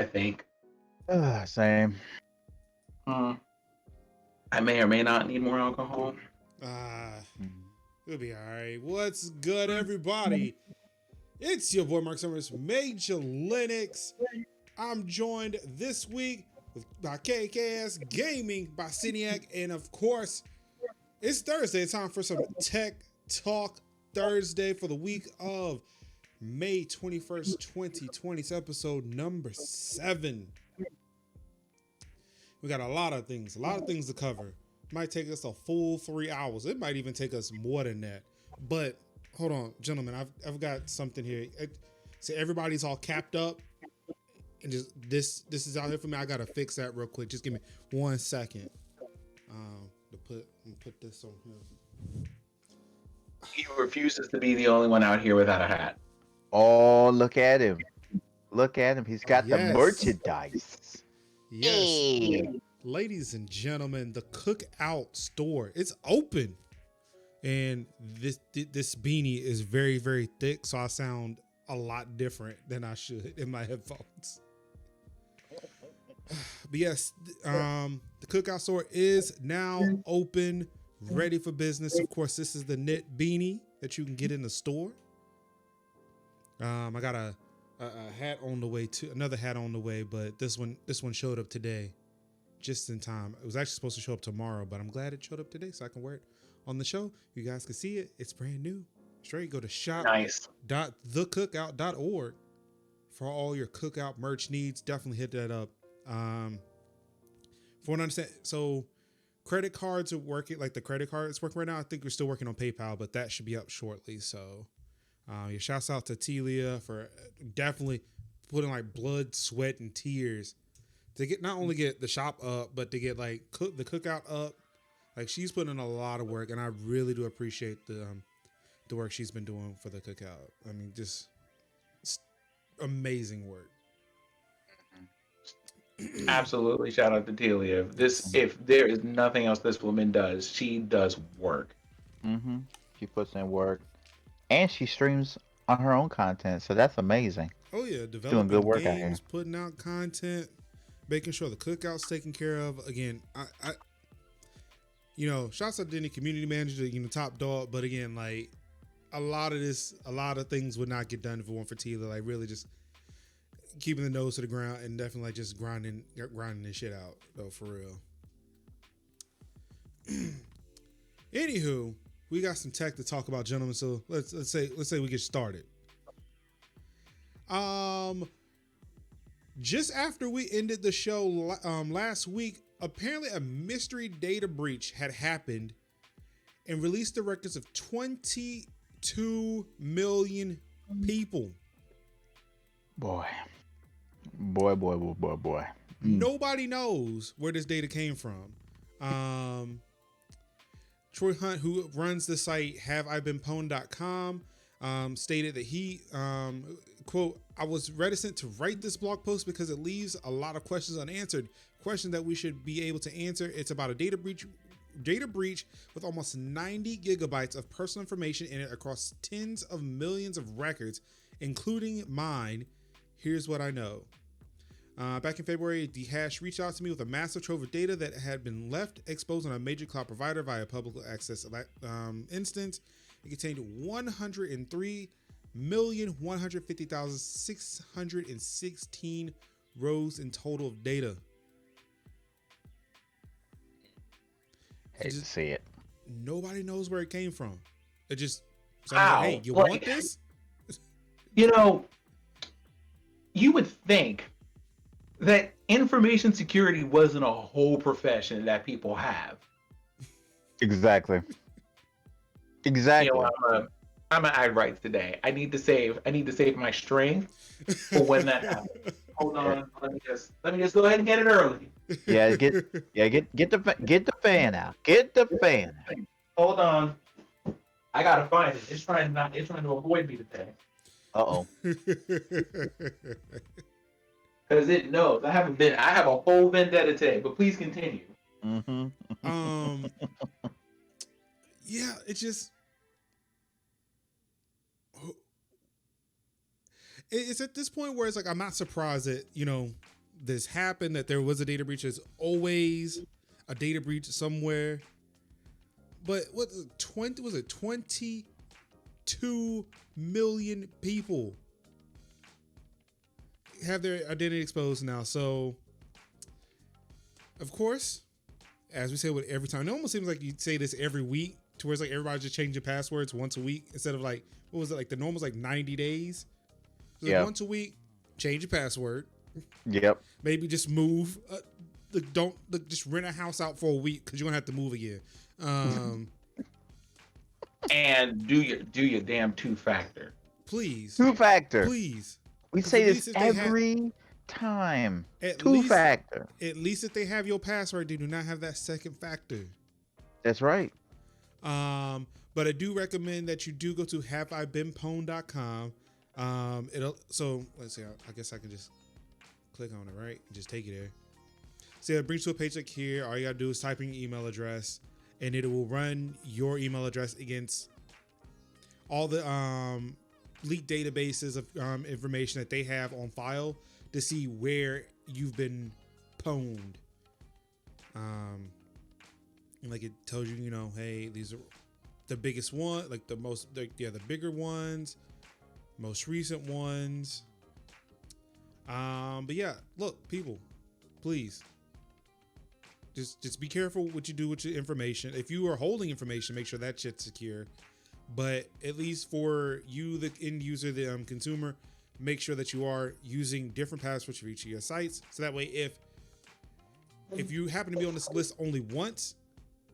I think. Same. I may or may not need more alcohol. It'll be all right. What's good, everybody? It's your boy Mark Summers, Major Linux. I'm joined this week by KKS Gaming, by Ciniac, and of course, it's Thursday. It's time for some Tech Talk Thursday for the week of May 21st, 2020. It's episode number 7. We got a lot of things to cover. Might take us a full 3 hours. It might even take us more than that. But hold on, gentlemen, I've got something here. So everybody's all capped up, and just this is out here for me. I gotta fix that real quick. Just give me 1 second. Put this on here. He refuses to be the only one out here without a hat. Oh, look at him. Look at him. He's got the merchandise. Yes. Hey. Ladies and gentlemen, the Cookout store, it's open. And this beanie is very, very thick, so I sound a lot different than I should in my headphones. But yes, the Cookout store is now open, ready for business. Of course, this is the knit beanie that you can get in the store. I got a hat on the way too, another hat on the way, but this one showed up today, just in time. It was actually supposed to show up tomorrow, but I'm glad it showed up today so I can wear it on the show. You guys can see it. It's brand new. Straight go to shop.thecookout.org for all your cookout merch needs. Definitely hit that up. For what I understand, so credit cards are working, like the credit card is working right now. I think we're still working on PayPal, but that should be up shortly. So your shouts out to Telia for definitely putting like blood, sweat, and tears to get not only get the shop up, but to get like the cookout up. Like she's putting in a lot of work, and I really do appreciate the work she's been doing for the cookout. I mean, just amazing work. Absolutely, shout out to Telia. If there is nothing else this woman does, she does work. She puts in work, and she streams on her own content, so that's amazing. Oh yeah, developing doing good work games, out here. putting out content, making sure the cookout's taken care of. Again, I shouts out to any community manager, top dog. But again, like a lot of things would not get done if it weren't for Telia. Like really just keeping the nose to the ground and definitely like just grinding this shit out though, for real. Anywho, we got some tech to talk about, gentlemen. So let's say we get started. Just after we ended the show last week, apparently a mystery data breach had happened and released the records of 22 million people. Boy. Nobody knows where this data came from. Troy Hunt, who runs the site haveibeenpwned.com, stated that he, quote, "I was reticent to write this blog post because it leaves a lot of questions unanswered. Questions that we should be able to answer. It's about a data breach with almost 90 gigabytes of personal information in it across tens of millions of records, including mine. Here's what I know. Back in February, DHash reached out to me with a massive trove of data that had been left exposed on a major cloud provider via public access instance. It contained 103,150,616 rows in total of data." Hate to see it. Nobody knows where it came from. It just, hey, you want this? You would think that information security wasn't a whole profession that people have. Exactly. I'm gonna act right today. I need to save my strength for when that happens. Hold on, let me just go ahead and get it early. Yeah, get the fan out. Get the fan out. Hold on, I gotta find it. It's trying to avoid me today. Uh-oh. Because it knows I have a whole vendetta today. But please continue. Yeah, it just it's at this point where it's like I'm not surprised that this happened, that there was a data breach. There's always a data breach somewhere. But what was it, 22 million people have their identity exposed now. So, of course, as we say with every time, it almost seems like you say this every week, to where it's like everybody just changing passwords once a week instead of like, what was it, like the normal was like 90 days? So like once a week, change your password. Yep. Maybe just move. Just rent a house out for a week because you're gonna have to move again. And do your damn two-factor. Please. Two-factor. Please. We say this every time. Two-factor. At least if they have your password, they do not have that second factor. That's right. But I do recommend that you do go to haveibeenpwned.com. So let's see. I guess I can just click on it, right? And just take it there. So it brings to a page like here. All you gotta do is type in your email address, and it will run your email address against all the leaked databases of information that they have on file to see where you've been pwned. And like it tells you, hey, these are the biggest one, like the bigger ones, most recent ones. But yeah, look, people, please. Just be careful what you do with your information. If you are holding information, make sure that shit's secure. But at least for you, the end user, the consumer, make sure that you are using different passwords for each of your sites. So that way, if you happen to be on this list only once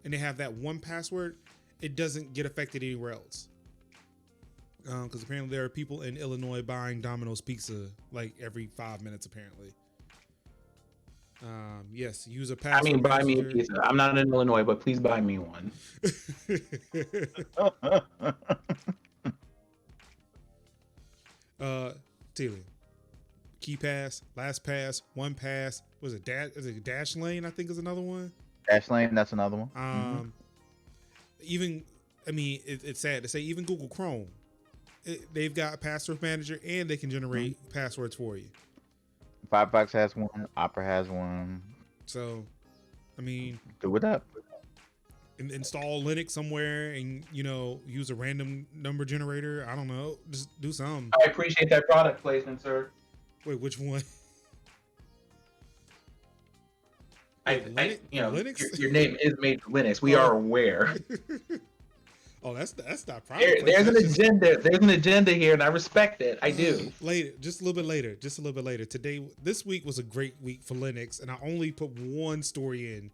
and they have that one password, it doesn't get affected anywhere else. Because apparently there are people in Illinois buying Domino's pizza like every 5 minutes, apparently. Yes, use a password. Buy me a pizza. I'm not in Illinois, but please buy me one. Taylor, key pass, last pass, one pass. Was it dash lane? I think is another one. Dash lane, that's another one. Even, it's sad to say, even Google Chrome, they've got a password manager and they can generate passwords for you. Firefox has one. Opera has one. So, do it up. Install Linux somewhere and use a random number generator. I don't know. Just do something. I appreciate that product placement, sir. Wait, which one? Linux? Your name is made for Linux. We are aware. Oh, that's not product. There's an agenda. There's an agenda here, and I respect it. I do. Later, just a little bit later. This week was a great week for Linux, and I only put one story in.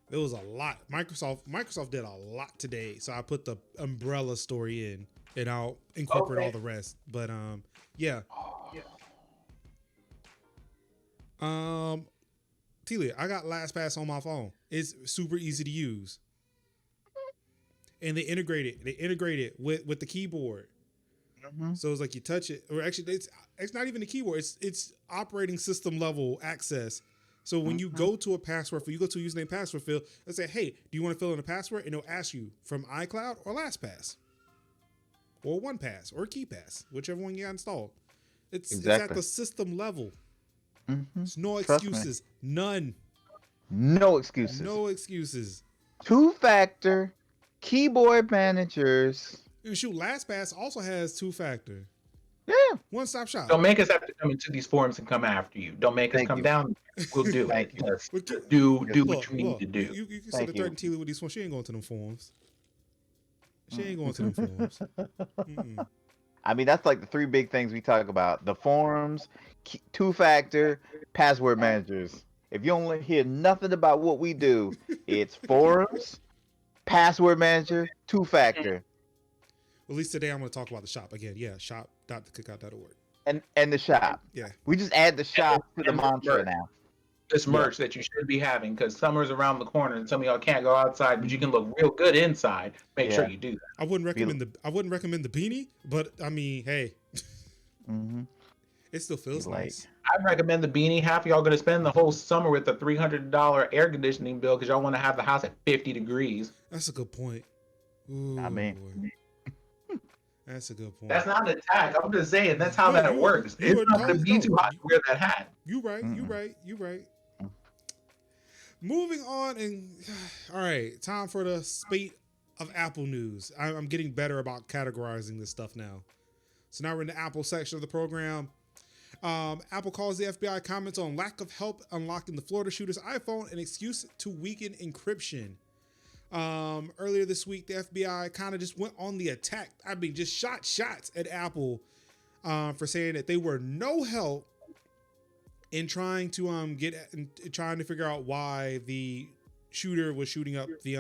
There was a lot. Microsoft did a lot today, so I put the umbrella story in, and I'll incorporate all the rest. But yeah. Telia, I got LastPass on my phone. It's super easy to use. And they integrate it with the keyboard. So it's like you touch it, or actually it's not even the keyboard. It's operating system level access. So when you go to a password field, you go to a username password field, let's say, hey, do you want to fill in a password? And it'll ask you from iCloud or LastPass or OnePass or KeyPass, whichever one you got installed. It's at the system level. There's no excuses. None. No excuses. No excuses. Two-factor keyboard managers. Shoot, LastPass also has two-factor. Yeah. One-stop shop. Don't make us have to come into these forums and come after you. Don't make us come down. We'll do it. Just do what you need to do. You can sit and threaten Telia with these forums. She ain't going to them forums. That's like the three big things we talk about. The forums, two-factor, password managers. If you don't hear nothing about what we do, it's forums, password manager, two-factor. At least today I'm going to talk about the shop again. Yeah, shop.thecookout.org. And the shop. Yeah. We just add the shop to the mantra now. This merch that you should be having, because summer's around the corner and some of y'all can't go outside, but you can look real good inside. Make sure you do that. I wouldn't recommend the beanie, but hey. It still feels nice. I recommend the beanie. Half of y'all gonna spend the whole summer with a $300 air conditioning bill because y'all want to have the house at 50 degrees. That's a good point. Ooh, That's a good point. That's not an attack. I'm just saying that's how No, that works. you It's are not going to totally be too hot to wear that hat. You right. You Mm-mm. right. You right. Moving on, and all right, time for the spate of Apple news. I'm getting better about categorizing this stuff now. So now we're in the Apple section of the program. Apple calls the FBI comments on lack of help unlocking the Florida shooter's iPhone an excuse to weaken encryption. Earlier this week, the FBI kind of just went on the attack. I mean, just shot shots at Apple for saying that they were no help in trying to trying to figure out why the shooter was shooting up the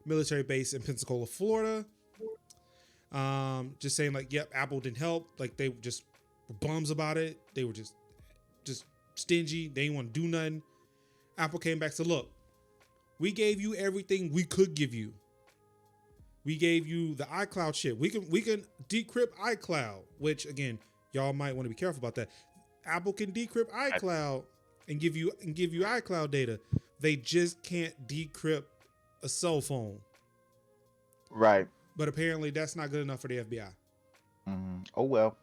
military base in Pensacola, Florida. Just saying like, yep, Apple didn't help. Like they just were bums about it. They were just stingy. They didn't want to do nothing. Apple came back and said, look, we gave you everything we could give you. We gave you the iCloud shit. We can decrypt iCloud, which again, y'all might want to be careful about that. Apple can decrypt iCloud and give you iCloud data. They just can't decrypt a cell phone. Right. But apparently that's not good enough for the FBI. Mm-hmm. Oh well.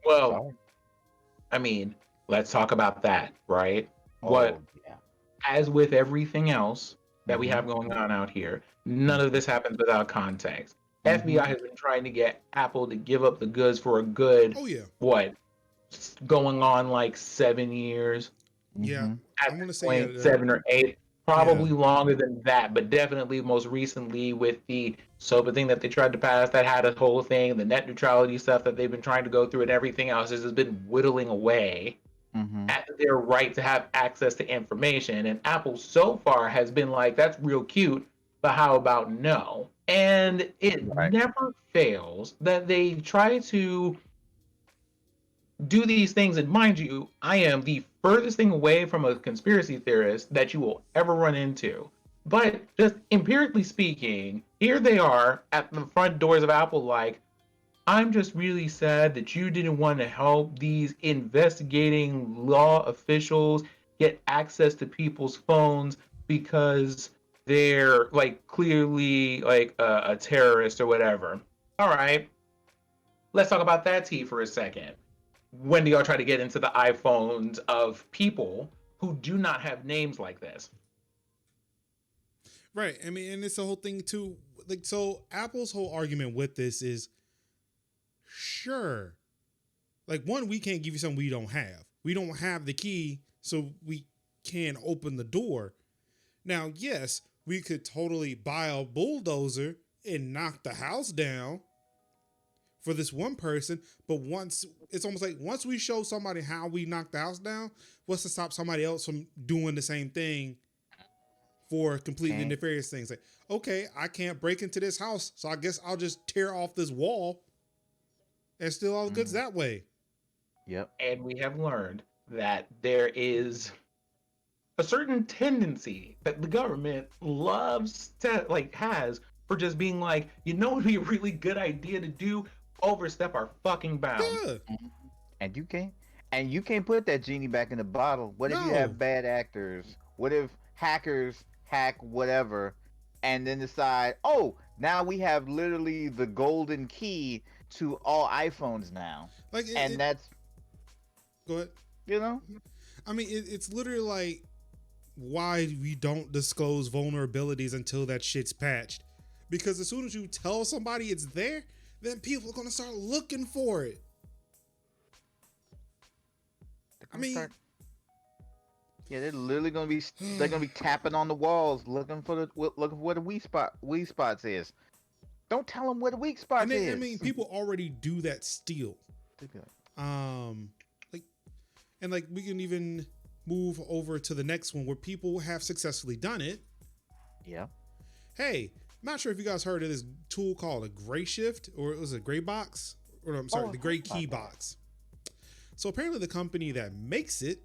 Well, Sorry. I mean, let's talk about that, right? Yeah. As with everything else that we Mhm. have going on out here, none of this happens without context. Mhm. FBI has been trying to get Apple to give up the goods for a good, Oh yeah. what, going on like 7 years? Yeah. Mhm. At I'm gonna this say point, 7 or 8, probably Yeah. longer than that, but definitely most recently with the SOPA thing that they tried to pass that had a whole thing, the net neutrality stuff that they've been trying to go through, and everything else has been whittling away Mhm. at their right to have access to information. And Apple so far has been like, that's real cute, but how about no? And it Right. never fails that they try to do these things. And mind you, I am the furthest thing away from a conspiracy theorist that you will ever run into. But just empirically speaking, here they are at the front doors of Apple, like, I'm just really sad that you didn't want to help these investigating law officials get access to people's phones because they're like clearly like a terrorist or whatever. All right, let's talk about that tea for a second. When do y'all try to get into the iPhones of people who do not have names like this? Right. I mean, and it's the whole thing too. Like, so Apple's whole argument with this is, sure, like one, we can't give you something we don't have. We don't have the key, so we can't open the door. Now, yes, we could totally buy a bulldozer and knock the house down for this one person, but it's almost like once we show somebody how we knock the house down, what's to stop somebody else from doing the same thing for completely nefarious things? Like, okay, I can't break into this house, so I guess I'll just tear off this wall and steal all the goods that way. Yep. And we have learned that there is a certain tendency that the government loves to has for just being like, you know, what would be a really good idea to do? Overstep our fucking bounds. Yeah. And you can't put that genie back in the bottle. What if you No. have bad actors? What if hackers hack whatever and then decide, oh, now we have literally the golden key to all iPhones now. Like, That's, go ahead. you know? I mean, it's literally like why we don't disclose vulnerabilities until that shit's patched. Because as soon as you tell somebody it's there, then people are going to start looking for it. I mean, yeah, they're literally gonna be tapping on the walls looking for where the weak spots is. Don't tell them where the weak spots is. I mean, people already do that still. Like we can even move over to the next one where people have successfully done it. Yeah. Hey, I'm not sure if you guys heard of this tool called a Gray Shift, or it was a Gray Box, or I'm sorry, the GrayKey box. So apparently the company that makes it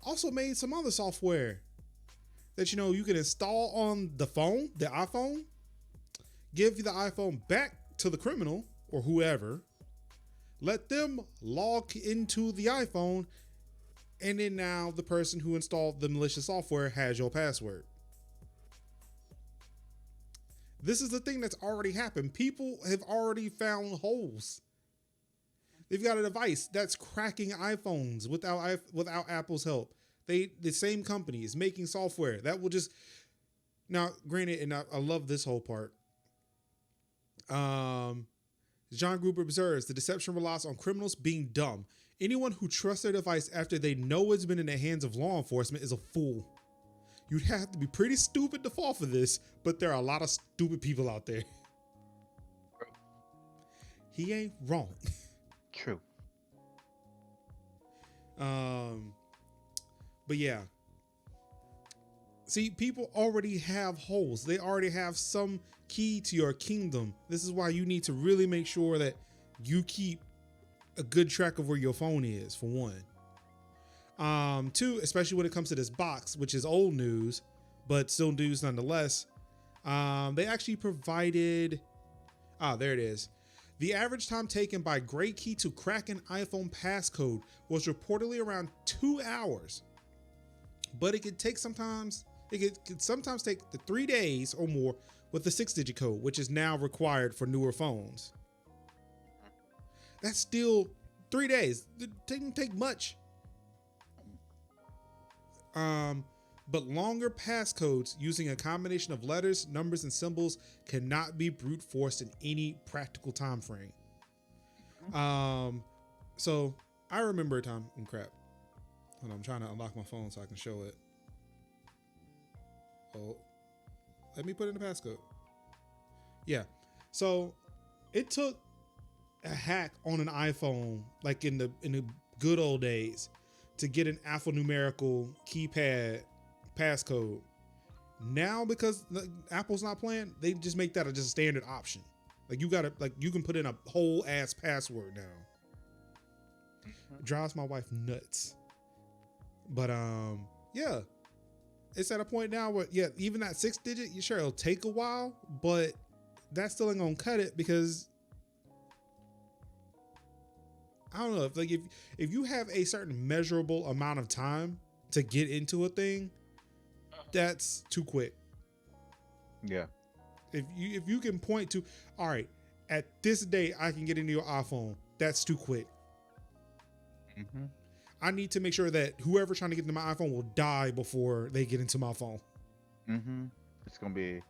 also made some other software that, you know, you can install on the phone, the iPhone, give the iPhone back to the criminal or whoever, let them log into the iPhone, and then now the person who installed the malicious software has your password. This is the thing that's already happened. People have already found holes. They've got a device that's cracking iPhones without Apple's help. The same company is making software that will just, now granted, and I love this whole part. John Gruber observes the deception relies on criminals being dumb. Anyone who trusts their device after they know it's been in the hands of law enforcement is a fool. You'd have to be pretty stupid to fall for this, but there are a lot of stupid people out there. He ain't wrong. True. But yeah. See, people already have holes. They already have some key to your kingdom. This is why you need to really make sure that you keep a good track of where your phone is, for one. Two, especially when it comes to this box, which is old news, but still news nonetheless. They actually provided, there it is. The average time taken by GrayKey to crack an iPhone passcode was reportedly around 2 hours, but it could sometimes take 3 days or more with the 6-digit code, which is now required for newer phones. That's still 3 days. It didn't take much. But longer passcodes using a combination of letters, numbers, and symbols cannot be brute forced in any practical time frame. So I remember a time in crap. Hold on, I'm trying to unlock my phone so I can show it. Oh, let me put in the passcode. Yeah. So it took a hack on an iPhone, like in the good old days, to get an alphanumerical keypad passcode. Now, because Apple's not playing, they just make that just a standard option. Like you can put in a whole ass password now. It drives my wife nuts. But yeah, it's at a point now where even that 6-digit, you sure it'll take a while, but that still ain't gonna cut it, because I don't know, if you have a certain measurable amount of time to get into a thing, that's too quick. Yeah. If you can point to, all right, at this day I can get into your iPhone, that's too quick. Mm-hmm. I need to make sure that whoever's trying to get into my iPhone will die before they get into my phone. Mm-hmm. It's gonna be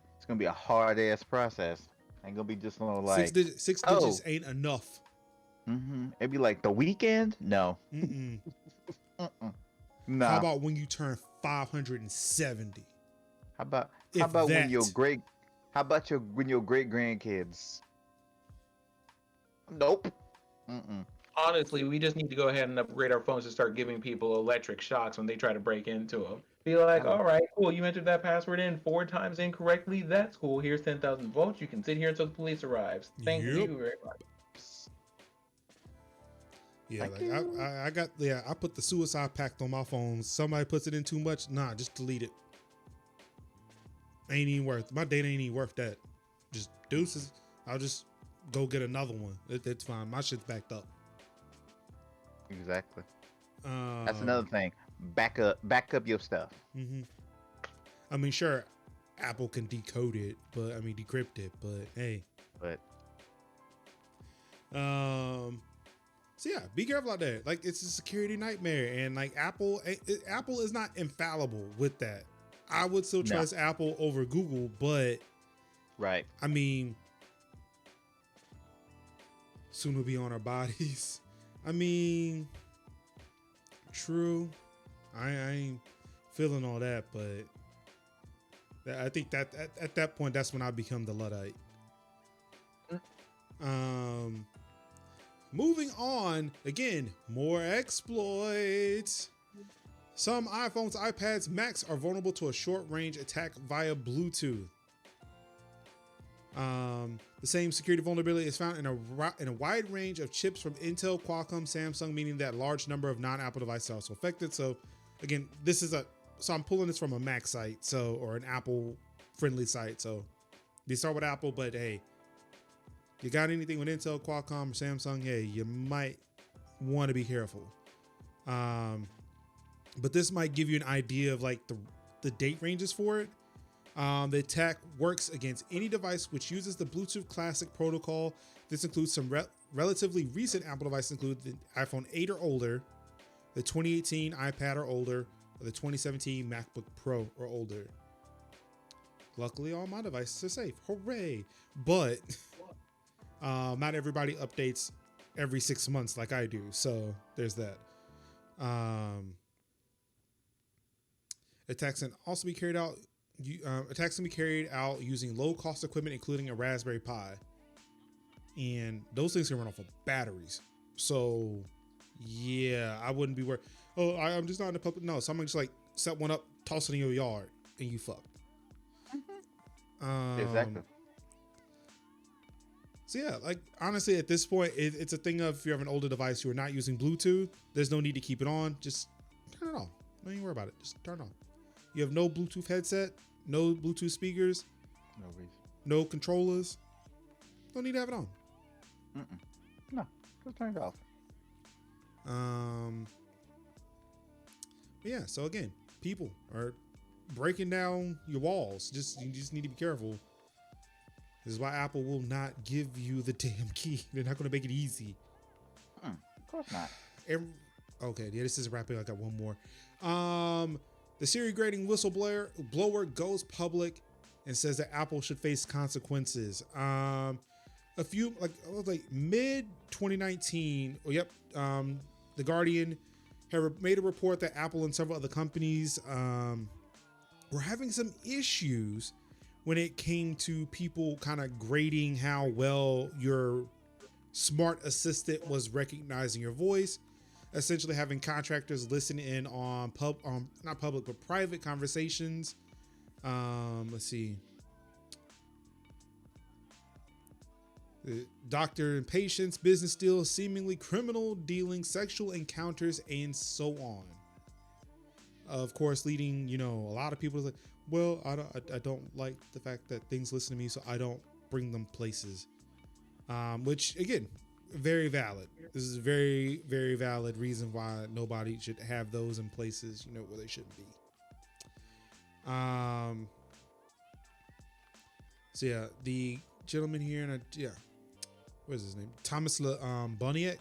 a hard ass process. Ain't gonna be just no like six digits ain't enough. Mm-hmm. It'd be like the weekend. No. Mm-mm. No. How about when you turn 570? How about when your great grandkids? Nope. Mm-mm. Honestly, we just need to go ahead and upgrade our phones to start giving people electric shocks when they try to break into them. Be like, all right, cool, you entered that password in 4 times incorrectly. That's cool. Here's 10,000 volts. You can sit here until the police arrives. Thank you very much. Yeah, like I put the suicide pact on my phone. Somebody puts it in too much, nah, just delete it. Ain't even worth, my data ain't even worth that. Just deuces. I'll just go get another one. It's fine. My shit's backed up. Exactly. That's another thing. Back up your stuff. Mm-hmm. I mean, sure, Apple can decode it, but I mean decrypt it, but hey. But so yeah, be careful out there. Like, it's a security nightmare, and like Apple is not infallible with that. I would still trust Apple over Google, but right. I mean, soon we'll be on our bodies. I mean, true. I ain't feeling all that, but I think that at that point, that's when I become the Luddite. Moving on, again, more exploits. Some iPhones, iPads, Macs are vulnerable to a short-range attack via Bluetooth. The same security vulnerability is found in a wide range of chips from Intel, Qualcomm, Samsung, meaning that large number of non-Apple devices are also affected. So, again, so I'm pulling this from a Mac site, or an Apple-friendly site. So, they start with Apple, but hey, you got anything with Intel, Qualcomm, or Samsung, hey, you might want to be careful. But this might give you an idea of like the date ranges for it. The attack works against any device which uses the Bluetooth Classic protocol. This includes some relatively recent Apple devices, include the iPhone 8 or older, the 2018 iPad or older, or the 2017 MacBook Pro or older. Luckily, all my devices are safe. Hooray! But not everybody updates every 6 months like I do. So there's that. Attacks can also be carried out. Attacks can be carried out using low-cost equipment, including a Raspberry Pi, and those things can run off of batteries. So, yeah, I wouldn't be worried. Oh, I'm just not in the public. No, someone just like set one up, toss it in your yard, and you fucked. Exactly. So yeah, like honestly, at this point, it's a thing of if you have an older device, you are not using Bluetooth. There's no need to keep it on. Just turn it off. Don't even worry about it. Just turn it on. You have no Bluetooth headset, no Bluetooth speakers, No reason. no controllers. Don't need to have it on. No, just turn it off. But yeah. So again, people are breaking down your walls. You just need to be careful. This is why Apple will not give you the damn key. They're not going to make it easy. Of course not. Okay, yeah, this is wrapping. I got one more. The Siri grading whistleblower goes public and says that Apple should face consequences. A few like mid 2019. Oh, yep. The Guardian had made a report that Apple and several other companies were having some issues when it came to people kind of grading how well your smart assistant was recognizing your voice. Essentially having contractors listen in on not public, but private conversations. Let's see. Doctor and patients, business deals, seemingly criminal dealings, sexual encounters, and so on. Of course, leading, a lot of people to like, well, I don't like the fact that things listen to me, so I don't bring them places. Which again, very valid. This is a very, very valid reason why nobody should have those in places, where they shouldn't be. So yeah, the gentleman here, what is his name? Thomas Boniek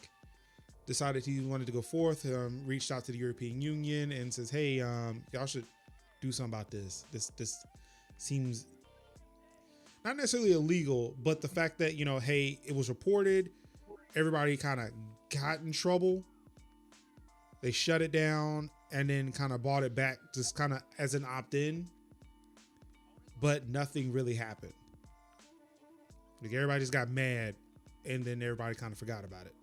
decided he wanted to go forth, reached out to the European Union and says, hey, y'all should do something about this. This seems not necessarily illegal, but the fact that, hey, it was reported, everybody kind of got in trouble. They shut it down and then kind of bought it back just kind of as an opt-in, but nothing really happened. Like everybody just got mad and then everybody kind of forgot about it.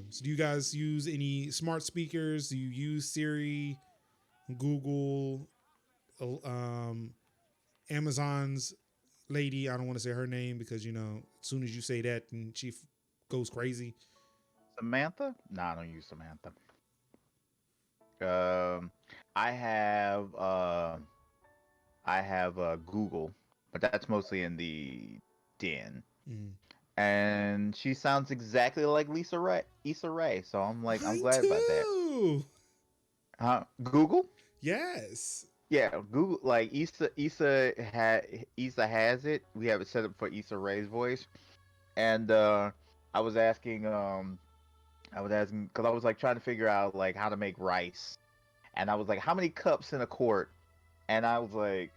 So do you guys use any smart speakers? Do you use Siri, Google, Amazon's lady? I don't want to say her name because, as soon as you say that, and she goes crazy. Samantha? No, I don't use Samantha. I have Google, but that's mostly in the den. And she sounds exactly like Issa Rae. So I'm like, I'm glad about that. Google? Yes. Yeah, Google, like Issa has it. We have it set up for Issa Rae's voice. And I was asking because I was like trying to figure out like how to make rice. And I was like, how many cups in a quart? And I was like,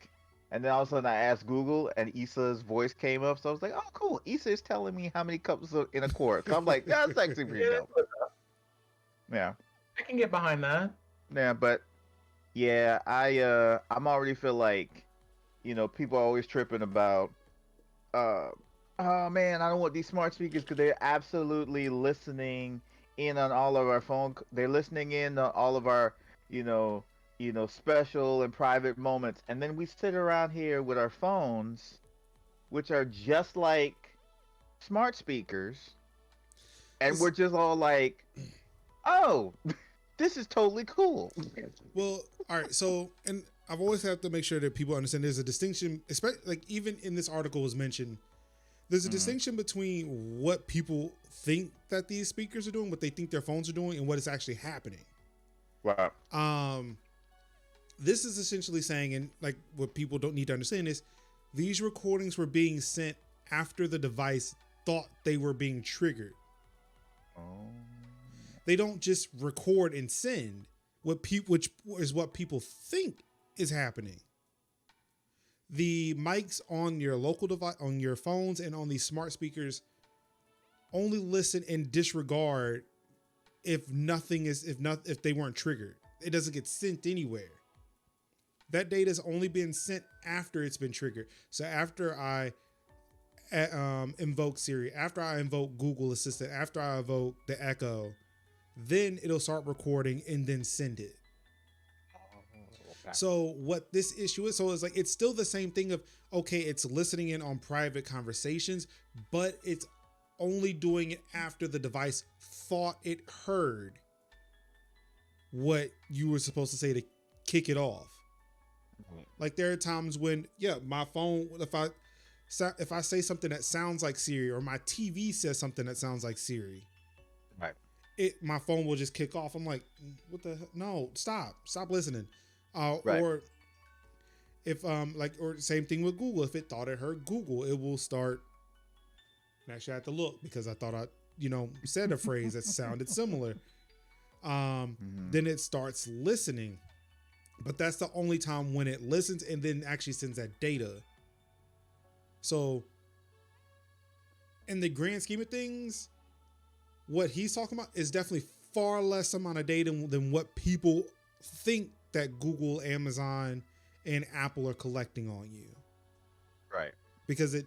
and then all of a sudden I asked Google and Issa's voice came up. So I was like, oh, cool. Issa is telling me how many cups are in a quart. So I'm like, that's actually pretty dope. Yeah. I can get behind that. Yeah, but yeah, I'm already feel like, people are always tripping about, oh man, I don't want these smart speakers because they're absolutely listening in on all of our they're listening in on all of our, special and private moments. And then we sit around here with our phones, which are just like smart speakers. And we're just all like, oh, this is totally cool. Well, all right. So, and I've always had to make sure that people understand there's a distinction, especially like even in this article was mentioned, there's a distinction between what people think that these speakers are doing, what they think their phones are doing, and what is actually happening. Wow. this is essentially saying, and like what people don't need to understand is, these recordings were being sent after the device thought they were being triggered. Oh. They don't just record and send which is what people think is happening. The mics on your local device, on your phones, and on these smart speakers only listen and disregard if they weren't triggered. It doesn't get sent anywhere. That data is only being sent after it's been triggered. So after I invoke Siri, after I invoke Google Assistant, after I invoke the Echo, then it'll start recording and then send it. Okay. So what this issue is, so it's like, it's still the same thing of, okay, it's listening in on private conversations, but it's only doing it after the device thought it heard what you were supposed to say to kick it off. Like there are times when, my phone, if I say something that sounds like Siri, or my TV says something that sounds like Siri, Right. my phone will just kick off. I'm like, what the hell? No, stop listening. Right. Or if or same thing with Google. If it thought it heard Google, it will start. And actually, I have to look because I thought I said a phrase that sounded similar. Then it starts listening. But that's the only time when it listens and then actually sends that data. So, in the grand scheme of things, what he's talking about is definitely far less amount of data than what people think that Google, Amazon, and Apple are collecting on you. Right. Because it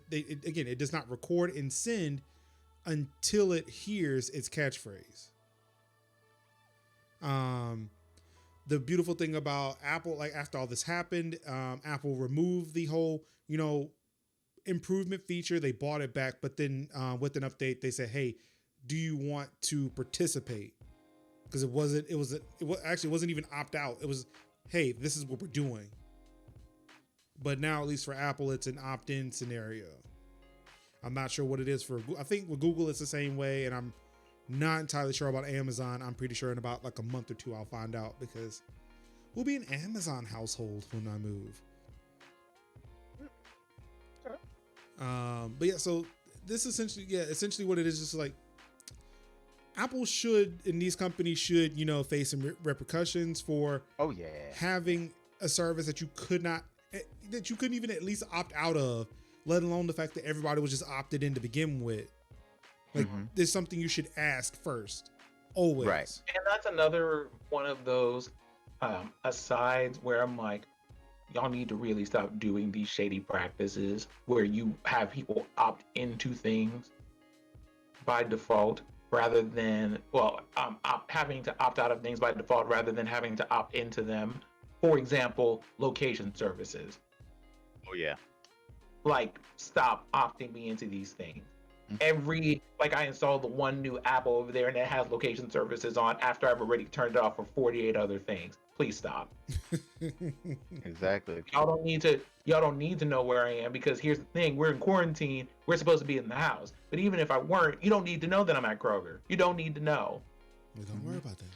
does not record and send until it hears its catchphrase. The beautiful thing about Apple, like after all this happened, Apple removed the whole, improvement feature. They bought it back, but then with an update, they said, "Hey, do you want to participate?" Because it wasn't even opt out. It was, "Hey, this is what we're doing." But now, at least for Apple, it's an opt-in scenario. I'm not sure what it is for Google. I think with Google, it's the same way, and I'm not entirely sure about Amazon. I'm pretty sure in about like a month or two, I'll find out, because we'll be an Amazon household when I move. But yeah, so this essentially what it is, just like Apple should, and these companies should, face some repercussions for having a service that you couldn't even at least opt out of, let alone the fact that everybody was just opted in to begin with. Like, there's something you should ask first, always. Right. And that's another one of those asides where I'm like, y'all need to really stop doing these shady practices where you have people opt into things by default rather than, having to opt out of things by default rather than having to opt into them. For example, location services. Oh, yeah. Like, stop opting me into these things. I installed the one new app over there and it has location services on after I've already turned it off for 48 other things. Please stop. Exactly. Y'all don't need to know where I am, because here's the thing, we're in quarantine, we're supposed to be in the house. But even if I weren't, you don't need to know that I'm at Kroger. You don't need to know. Don't worry about that.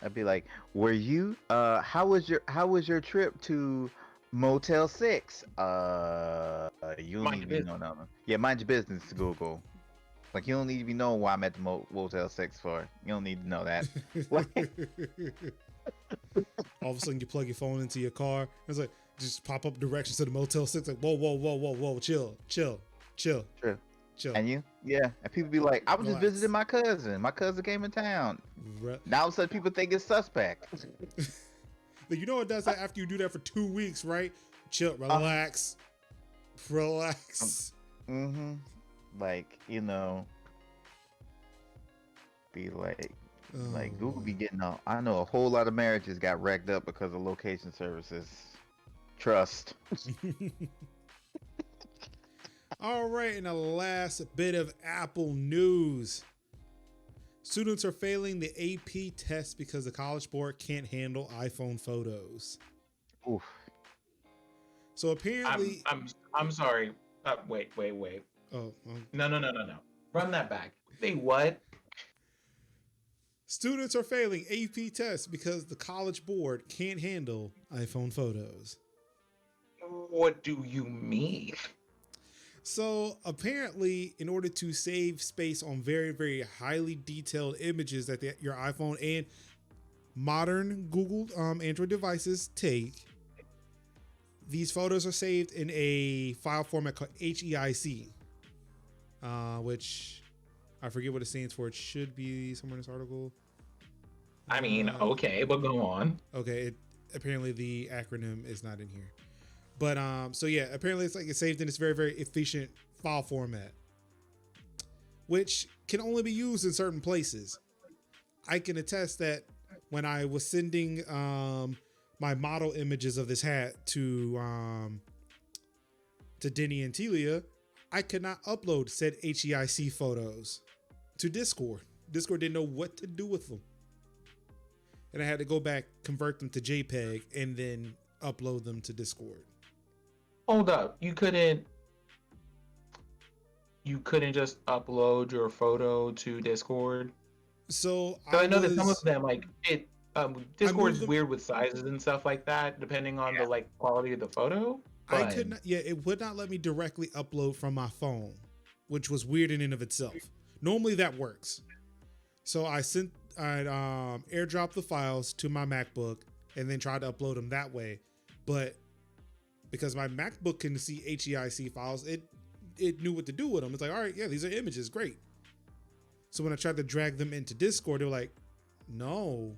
I'd be like, were you how was your trip to Motel 6? You don't need to be know nothing. Yeah, mind your business, Google. Like, you don't need to be knowing why I'm at the Motel 6 for. You don't need to know that. All of a sudden, you plug your phone into your car. It's like, just pop up directions to the Motel 6. Like, whoa, chill. True. And you? Yeah. And people be like, I was just visiting my cousin. My cousin came in town. Now all of a sudden, people think it's suspect. But you know what does that after you do that for 2 weeks, right? Chill, relax. Like, be like Google be getting out. I know a whole lot of marriages got wrecked up because of location services. Trust. All right, and the last bit of Apple news. Students are failing the AP test because the College Board can't handle iPhone photos. Oof. So apparently, I'm sorry. Wait. Oh, No. Run that back. They what? Students are failing AP tests because the College Board can't handle iPhone photos. What do you mean? So apparently, in order to save space on very, very highly detailed images that your iPhone and modern Google Android devices take, these photos are saved in a file format called HEIC, which I forget what it stands for. It should be somewhere in this article. I mean, okay, but go on. Okay, apparently the acronym is not in here. But so yeah, apparently it's saved in this very, very efficient file format, which can only be used in certain places. I can attest that when I was sending my model images of this hat to Denny and Telia, I could not upload said HEIC photos to Discord. Discord didn't know what to do with them. And I had to go back, convert them to JPEG, and then upload them to Discord. Hold up, you couldn't just upload your photo to Discord? So I know that some of them, like it, Discord is weird with sizes and stuff like that, depending on the like quality of the photo. I could not. Yeah, it would not let me directly upload from my phone, which was weird in and of itself. Normally that works. So I airdropped the files to my MacBook and then tried to upload them that way, but because my MacBook can see HEIC files, it knew what to do with them. It's like, all right, yeah, these are images, great. So when I tried to drag them into Discord, they were like, no,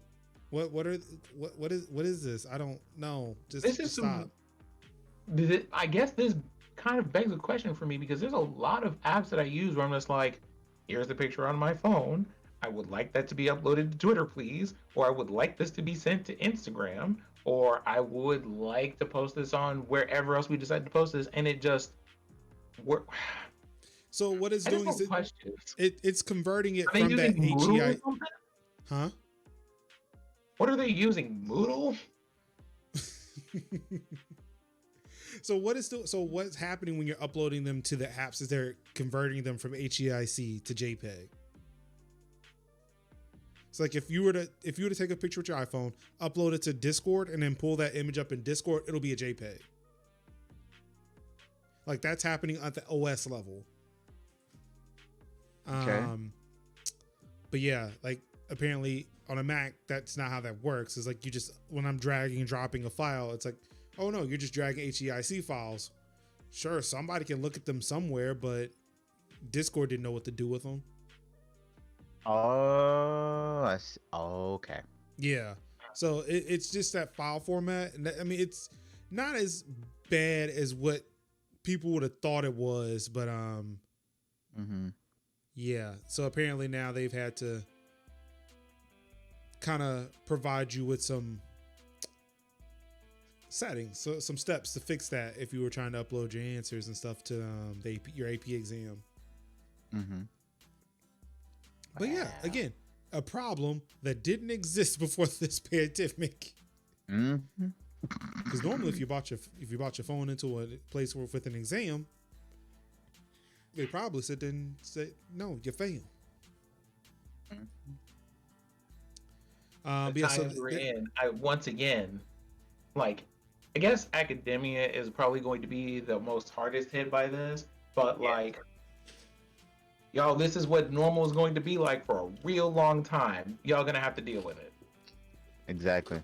what is this? I don't know. Just stop. I guess this kind of begs a question for me, because there's a lot of apps that I use where I'm just like, here's the picture on my phone. I would like that to be uploaded to Twitter, please. Or I would like this to be sent to Instagram. Or I would like to post this on wherever else we decide to post this. And it just works. So what it's doing is it's converting it from that HEI. Huh? What are they using? Moodle? So what's happening when you're uploading them to the apps is they're converting them from HEIC to JPEG. It's like if you were to take a picture with your iPhone, upload it to Discord, and then pull that image up in Discord, it'll be a JPEG. Like that's happening at the OS level. Okay. But yeah, like apparently on a Mac, that's not how that works. It's like when I'm dragging and dropping a file, it's like, oh no, you're just dragging HEIC files. Sure, somebody can look at them somewhere, but Discord didn't know what to do with them. Oh, I see. Oh, okay. Yeah. So it's just that file format. And I mean, it's not as bad as what people would have thought it was, but yeah. So apparently now they've had to kind of provide you with some settings, so some steps to fix that if you were trying to upload your answers and stuff to your AP exam. But yeah, again, a problem that didn't exist before this pandemic. Because normally, if you bought your phone into a place with an exam, they probably sit there and say, "No, you failed." The times we're in, once again, like, I guess academia is probably going to be the most hardest hit by this, but like, y'all, this is what normal is going to be like for a real long time. Y'all gonna have to deal with it. Exactly.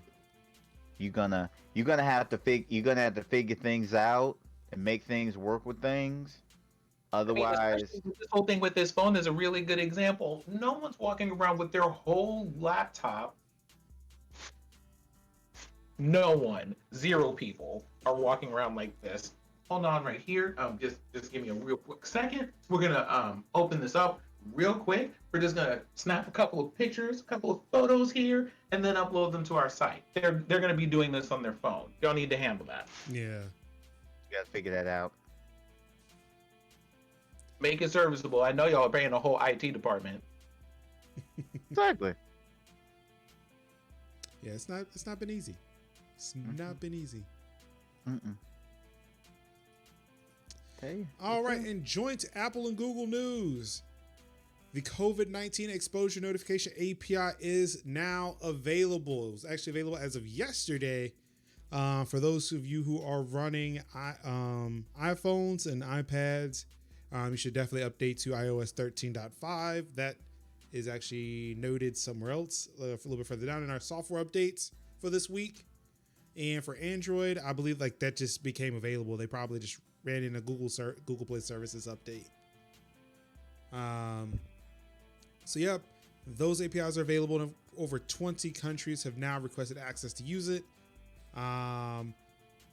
You're gonna have to figure things out and make things work with things. Otherwise, I mean, this whole thing with this phone is a really good example. No one's walking around with their whole laptop. No one, 0 people are walking around like this. Hold on right here. Just give me a real quick second. We're gonna open this up real quick. We're just gonna snap a couple of pictures, a couple of photos here, and then upload them to our site. They're gonna be doing this on their phone. Y'all need to handle that. Yeah. You gotta figure that out. Make it serviceable. I know y'all are paying a whole IT department. Exactly. Yeah, it's not been easy. It's not been easy. Okay. All right, in joint Apple and Google news, The COVID-19 exposure notification API is now available. It was actually available as of yesterday. For those of you who are running iPhones and iPads, you should definitely update to iOS 13.5. That is actually noted somewhere else, a little bit further down in our software updates for this week. And for Android, I believe like that just became available. They probably just ran in a Google Play Services update. So yep, those APIs are available in over 20 countries have now requested access to use it. And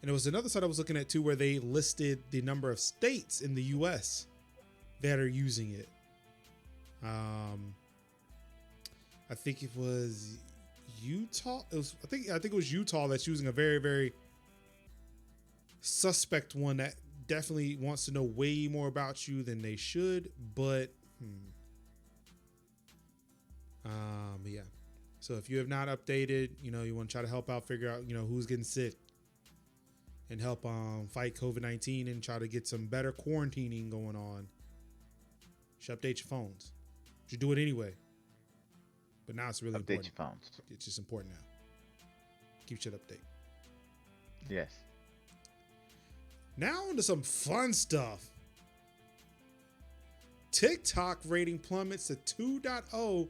it was another site I was looking at too, where they listed the number of states in the US that are using it. I think it was Utah. I think it was Utah that's using a very, very suspect one that definitely wants to know way more about you than they should. But yeah. So if you have not updated, you want to try to help out, figure out, who's getting sick and help fight COVID-19 and try to get some better quarantining going on. You should update your phones. You should do it anyway. But now it's really Update important. your phones. It's just important now. Keep shit update. Yes. Now onto some fun stuff. TikTok rating plummets to 2.0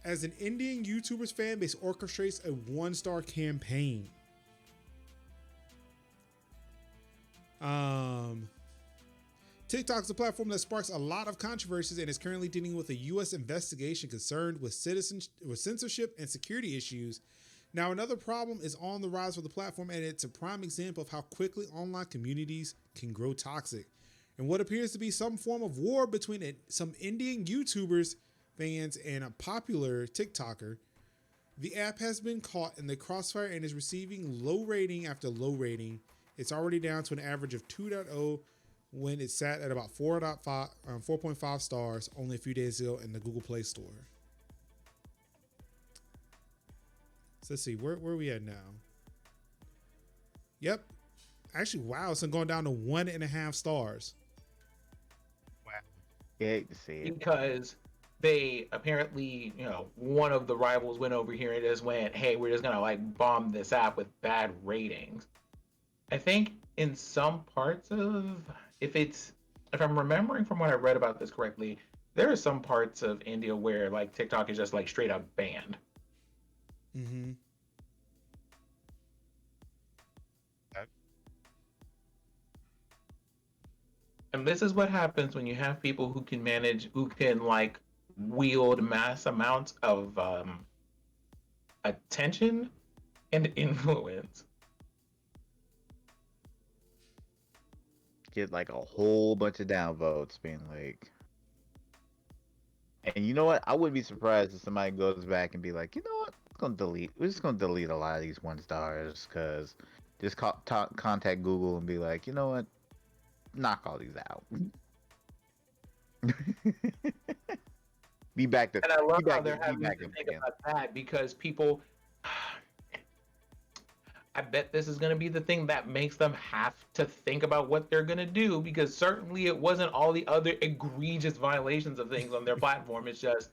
as an Indian YouTuber's fan base orchestrates a 1-star campaign. TikTok is a platform that sparks a lot of controversies and is currently dealing with a U.S. investigation concerned with censorship and security issues. Now, another problem is on the rise for the platform, and it's a prime example of how quickly online communities can grow toxic. And what appears to be some form of war between some Indian YouTubers, fans, and a popular TikToker, the app has been caught in the crossfire and is receiving low rating after low rating. It's already down to an average of 2.0 when it sat at about 4.5 stars only a few days ago in the Google Play Store. So let's see, where are we at now? Yep. Actually, wow, it's going down to 1.5 stars. Wow. You hate to see it. Because they apparently, one of the rivals went over here and just went, hey, we're just going to bomb this app with bad ratings. I think in some parts of, if I'm remembering from what I read about this correctly, there are some parts of India where TikTok is just straight up banned. Mm-hmm. And this is what happens when you have people who can wield mass amounts of attention and influence. Get a whole bunch of downvotes being and you know what? I wouldn't be surprised if somebody goes back and be like, you know what? We're just gonna delete a lot of these 1 stars, because just contact Google and be like, you know what? Knock all these out. Be back to. And I love how to they're having to think again. about that, because people, I bet this is going to be the thing that makes them have to think about what they're going to do, because certainly it wasn't all the other egregious violations of things on their platform. It's just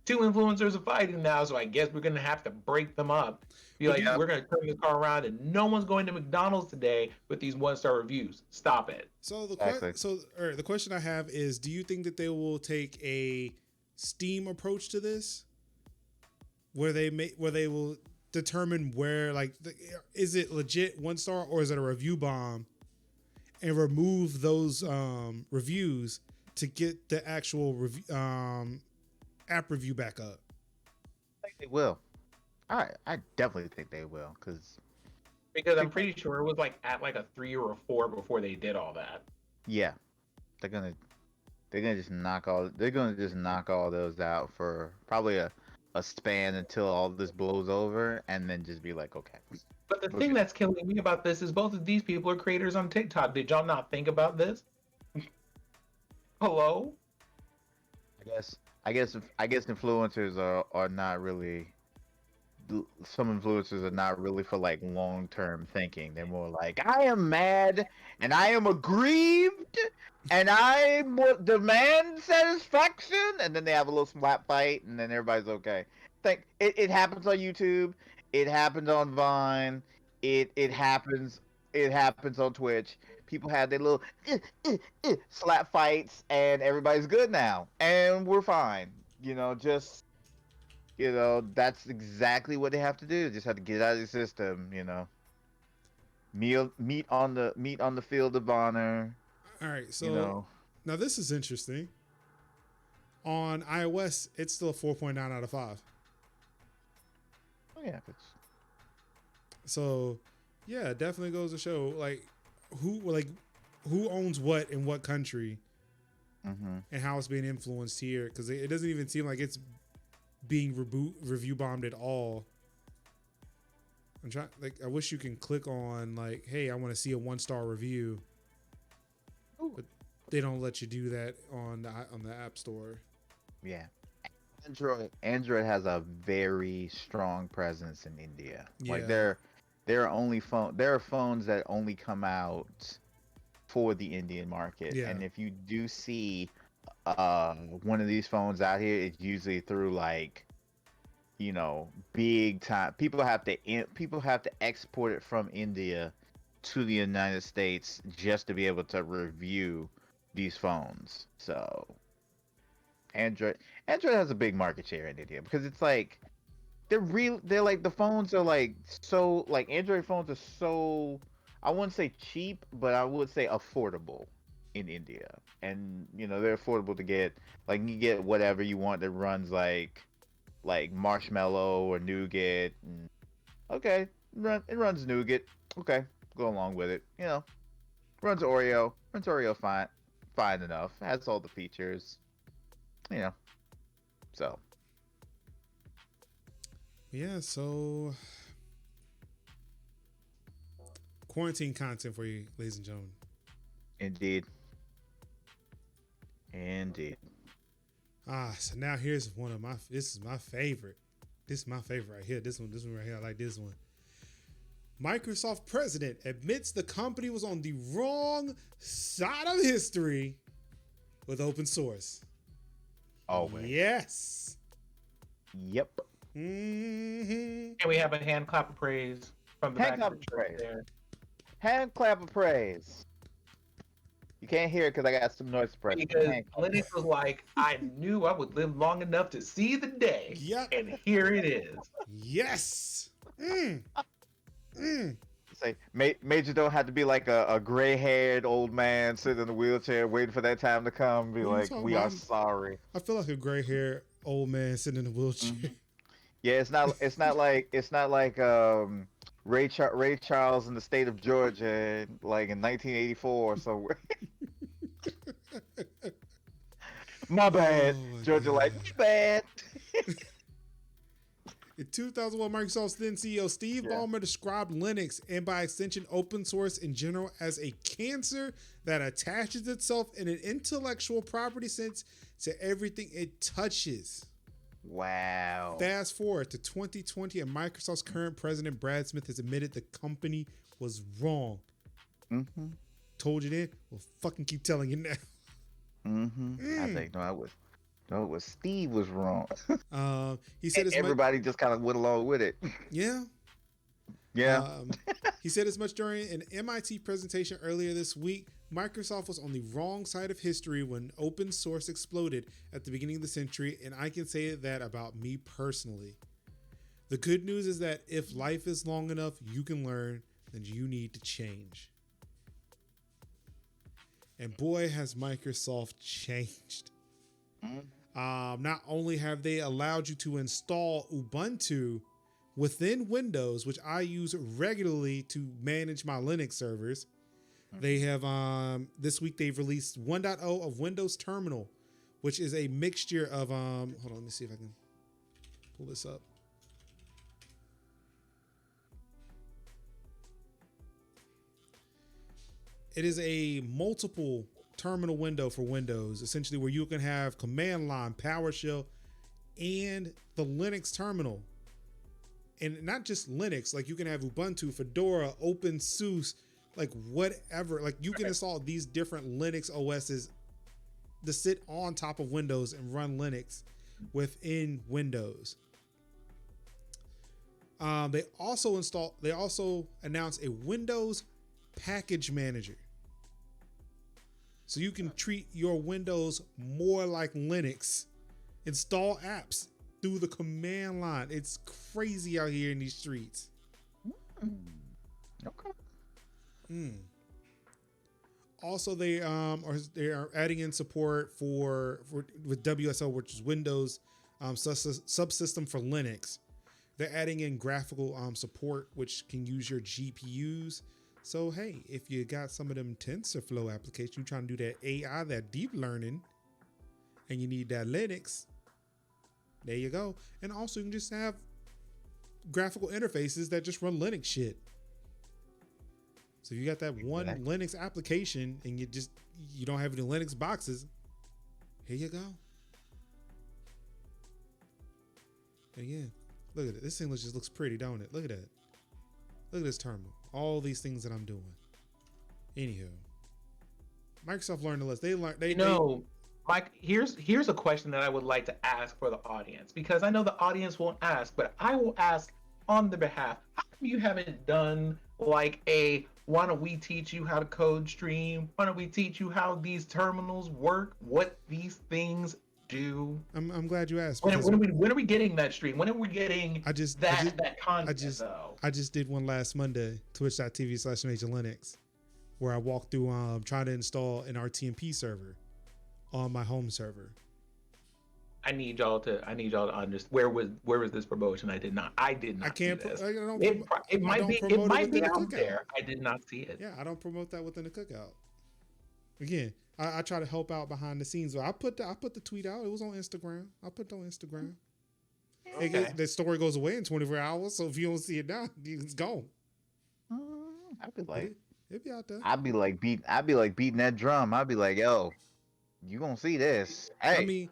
2 influencers are fighting now, so I guess we're going to have to break them up. Be like, we're going to turn this car around, and no one's going to McDonald's today with these 1-star reviews. Stop it. So the question I have is, do you think that they will take a Steam approach to this, where they will determine where is it legit 1 star or is it a review bomb, and remove those reviews to get the actual app review back up? I think they will. I definitely think they will, because I'm pretty sure it was at a 3 or a 4 before they did all that. yeah, they're gonna just knock all those out for probably a span until all this blows over, and then just be like, okay. But the thing that's killing me about this is both of these people are creators on TikTok. Did y'all not think about this? Hello? I guess influencers are not really some influencers are not really for like long term thinking. They're more like, I am mad and I am aggrieved and I demand satisfaction, and then they have a little slap fight, and then everybody's okay. Think it happens on YouTube. It happens on Vine. It happens. It happens on Twitch. People have their little slap fights, and everybody's good now, and we're fine. Just that's exactly what they have to do. Just have to get out of the system. Meet on the field of honor. All right, so You know. now this is interesting. On iOS, it's still a 4.9 out of 5. Oh yeah, So, yeah, it definitely goes to show who owns what in what country and how it's being influenced here, because it doesn't even seem like it's being review bombed at all. I'm trying, I wish you can click on hey, I want to see a 1-star review. Ooh. But they don't let you do that on the App Store. Yeah. Android has a very strong presence in India. Yeah. Like there are phones that only come out for the Indian market. Yeah. And if you do see one of these phones out here, it's usually through big time. People have to export it from India to the United States just to be able to review these phones. So Android has a big market share in India because it's like they're like the phones are so Android phones are so, I wouldn't say cheap, but I would say affordable in India. And they're affordable to get. You get whatever you want that runs like Marshmallow or Nougat. And, okay, it runs Nougat. Okay, go along with it. Runs Oreo. Fine enough. Has all the features. So. Yeah, so quarantine content for you, ladies and gentlemen. Indeed. So now here's this is my favorite. This is my favorite right here. This one right here. I like this one. Microsoft president admits the company was on the wrong side of history with open source. Always. Yes. Yep. And we have a hand clap of praise from the Hand back clap of the of church praise. there. Hand clap of praise. You can't hear it because I got some noise suppression. Because Linux was like, I knew I would live long enough to see the day. Yep. And here it is. Yes. Say, Major don't have to be like a gray-haired old man sitting in a wheelchair waiting for that time to come and be What are you like, talking we about? are sorry. I feel like a gray-haired old man sitting in a wheelchair. Yeah, it's not like Ray Charles in the state of Georgia like in 1984 or somewhere. My bad. Oh, my Georgia God. like, my bad. In 2001, Microsoft's then CEO Steve Ballmer described Linux and by extension open source in general as a cancer that attaches itself in an intellectual property sense to everything it touches. Wow. Fast forward to 2020 and Microsoft's current president Brad Smith has admitted the company was wrong. Mm-hmm. Told you then, we'll fucking keep telling you now. Mm-hmm. I think it was Steve was wrong. He said everybody just kind of went along with it. Yeah. Yeah. He said as much during an MIT presentation earlier this week. Microsoft was on the wrong side of history when open source exploded at the beginning of the century, and I can say that about me personally. The good news is that if life is long enough, you can learn, then you need to change. And boy, has Microsoft changed. Not only have they allowed you to install Ubuntu within Windows, which I use regularly to manage my Linux servers, they have this week they've released 1.0 of Windows Terminal, which is a mixture of hold on, let me see if I can pull this up. It is a multiple terminal window for Windows, essentially where you can have command line, PowerShell, and the Linux terminal and not just Linux. Like you can have Ubuntu, Fedora, OpenSUSE, like whatever. Like you can install these different Linux OSs to sit on top of Windows and run Linux within Windows. They also announced a Windows package manager. So you can treat your Windows more like Linux. Install apps through the command line. It's crazy out here in these streets. Okay. Also, they are adding in support with WSL, which is Windows subsystem for Linux. They're adding in graphical support, which can use your GPUs. So hey, if you got some of them TensorFlow applications, you're trying to do that AI, that deep learning, and you need that Linux, there you go. And also you can just have graphical interfaces that just run Linux shit. So you got that one Linux application and you don't have any Linux boxes, here you go. And yeah, look at it. This thing just looks pretty, don't it? Look at that. Look at this terminal. All these things that I'm doing. Anywho, Microsoft learned the list. Mike, here's a question that I would like to ask for the audience, because I know the audience won't ask, but I will ask on their behalf. How come you haven't done like why don't we teach you how to code stream? Why don't we teach you how these terminals work? What these things do? I'm glad you asked. When are we getting that stream? When are we getting that content? I just did one last Monday, twitch.tv/Major Linux, where I walked through trying to install an RTMP server on my home server. I need y'all to understand where was this promotion? I did not. I can't. See this. It might be out there. I did not see it. Yeah, I don't promote that within the cookout. Again, I try to help out behind the scenes. I put the tweet out. It was on Instagram. I put it on Instagram. Okay. The story goes away in 24 hours. So if you don't see it now, it's gone. I'd be like, it'd be out there. I'd be like beating that drum. I'd be like, yo, you gonna see this? Hey,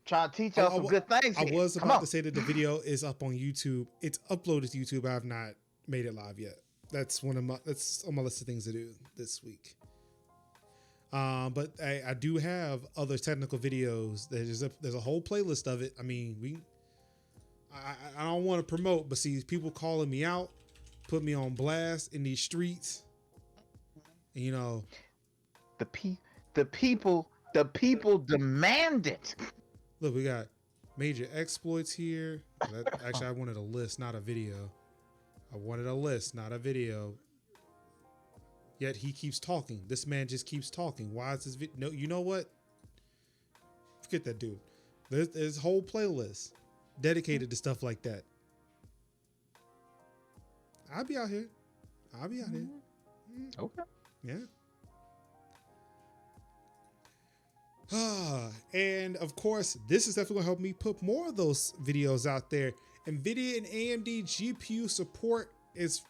trying to teach y'all some good things. I was about to say that the video is up on YouTube. It's uploaded to YouTube. I have not made it live yet. That's on my list of things to do this week. But I do have other technical videos. There's a whole playlist of it. I mean, I don't want to promote, but see, people calling me out, put me on blast in these streets. And, you know, the people demand it. Look, we got major exploits here. Actually, I wanted a list, not a video. I wanted a list, not a video. Yet he keeps talking. This man just keeps talking. Why is this video? No, you know what? Forget that dude. There's a whole playlist dedicated to stuff like that. I'll be out here. Okay. Yeah. And of course, this is definitely gonna help me put more of those videos out there. Nvidia and AMD GPU support is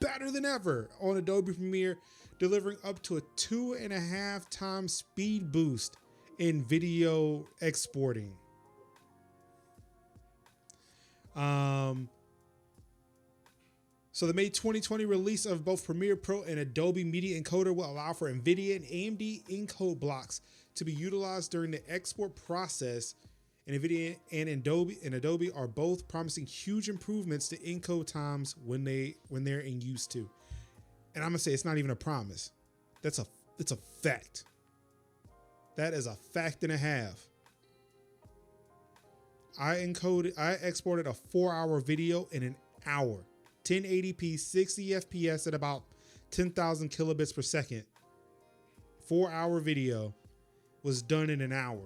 better than ever on Adobe Premiere, delivering up to a 2.5 times speed boost in video exporting. So the May 2020 release of both Premiere Pro and Adobe Media Encoder will allow for NVIDIA and AMD encode blocks to be utilized during the export process. And NVIDIA and Adobe are both promising huge improvements to encode times when they're in use too. And I'm gonna say it's not even a promise. It's a fact. That is a fact and a half. I exported a 4-hour video in an hour. 1080p 60 FPS at about 10,000 kilobits per second. 4-hour video was done in an hour.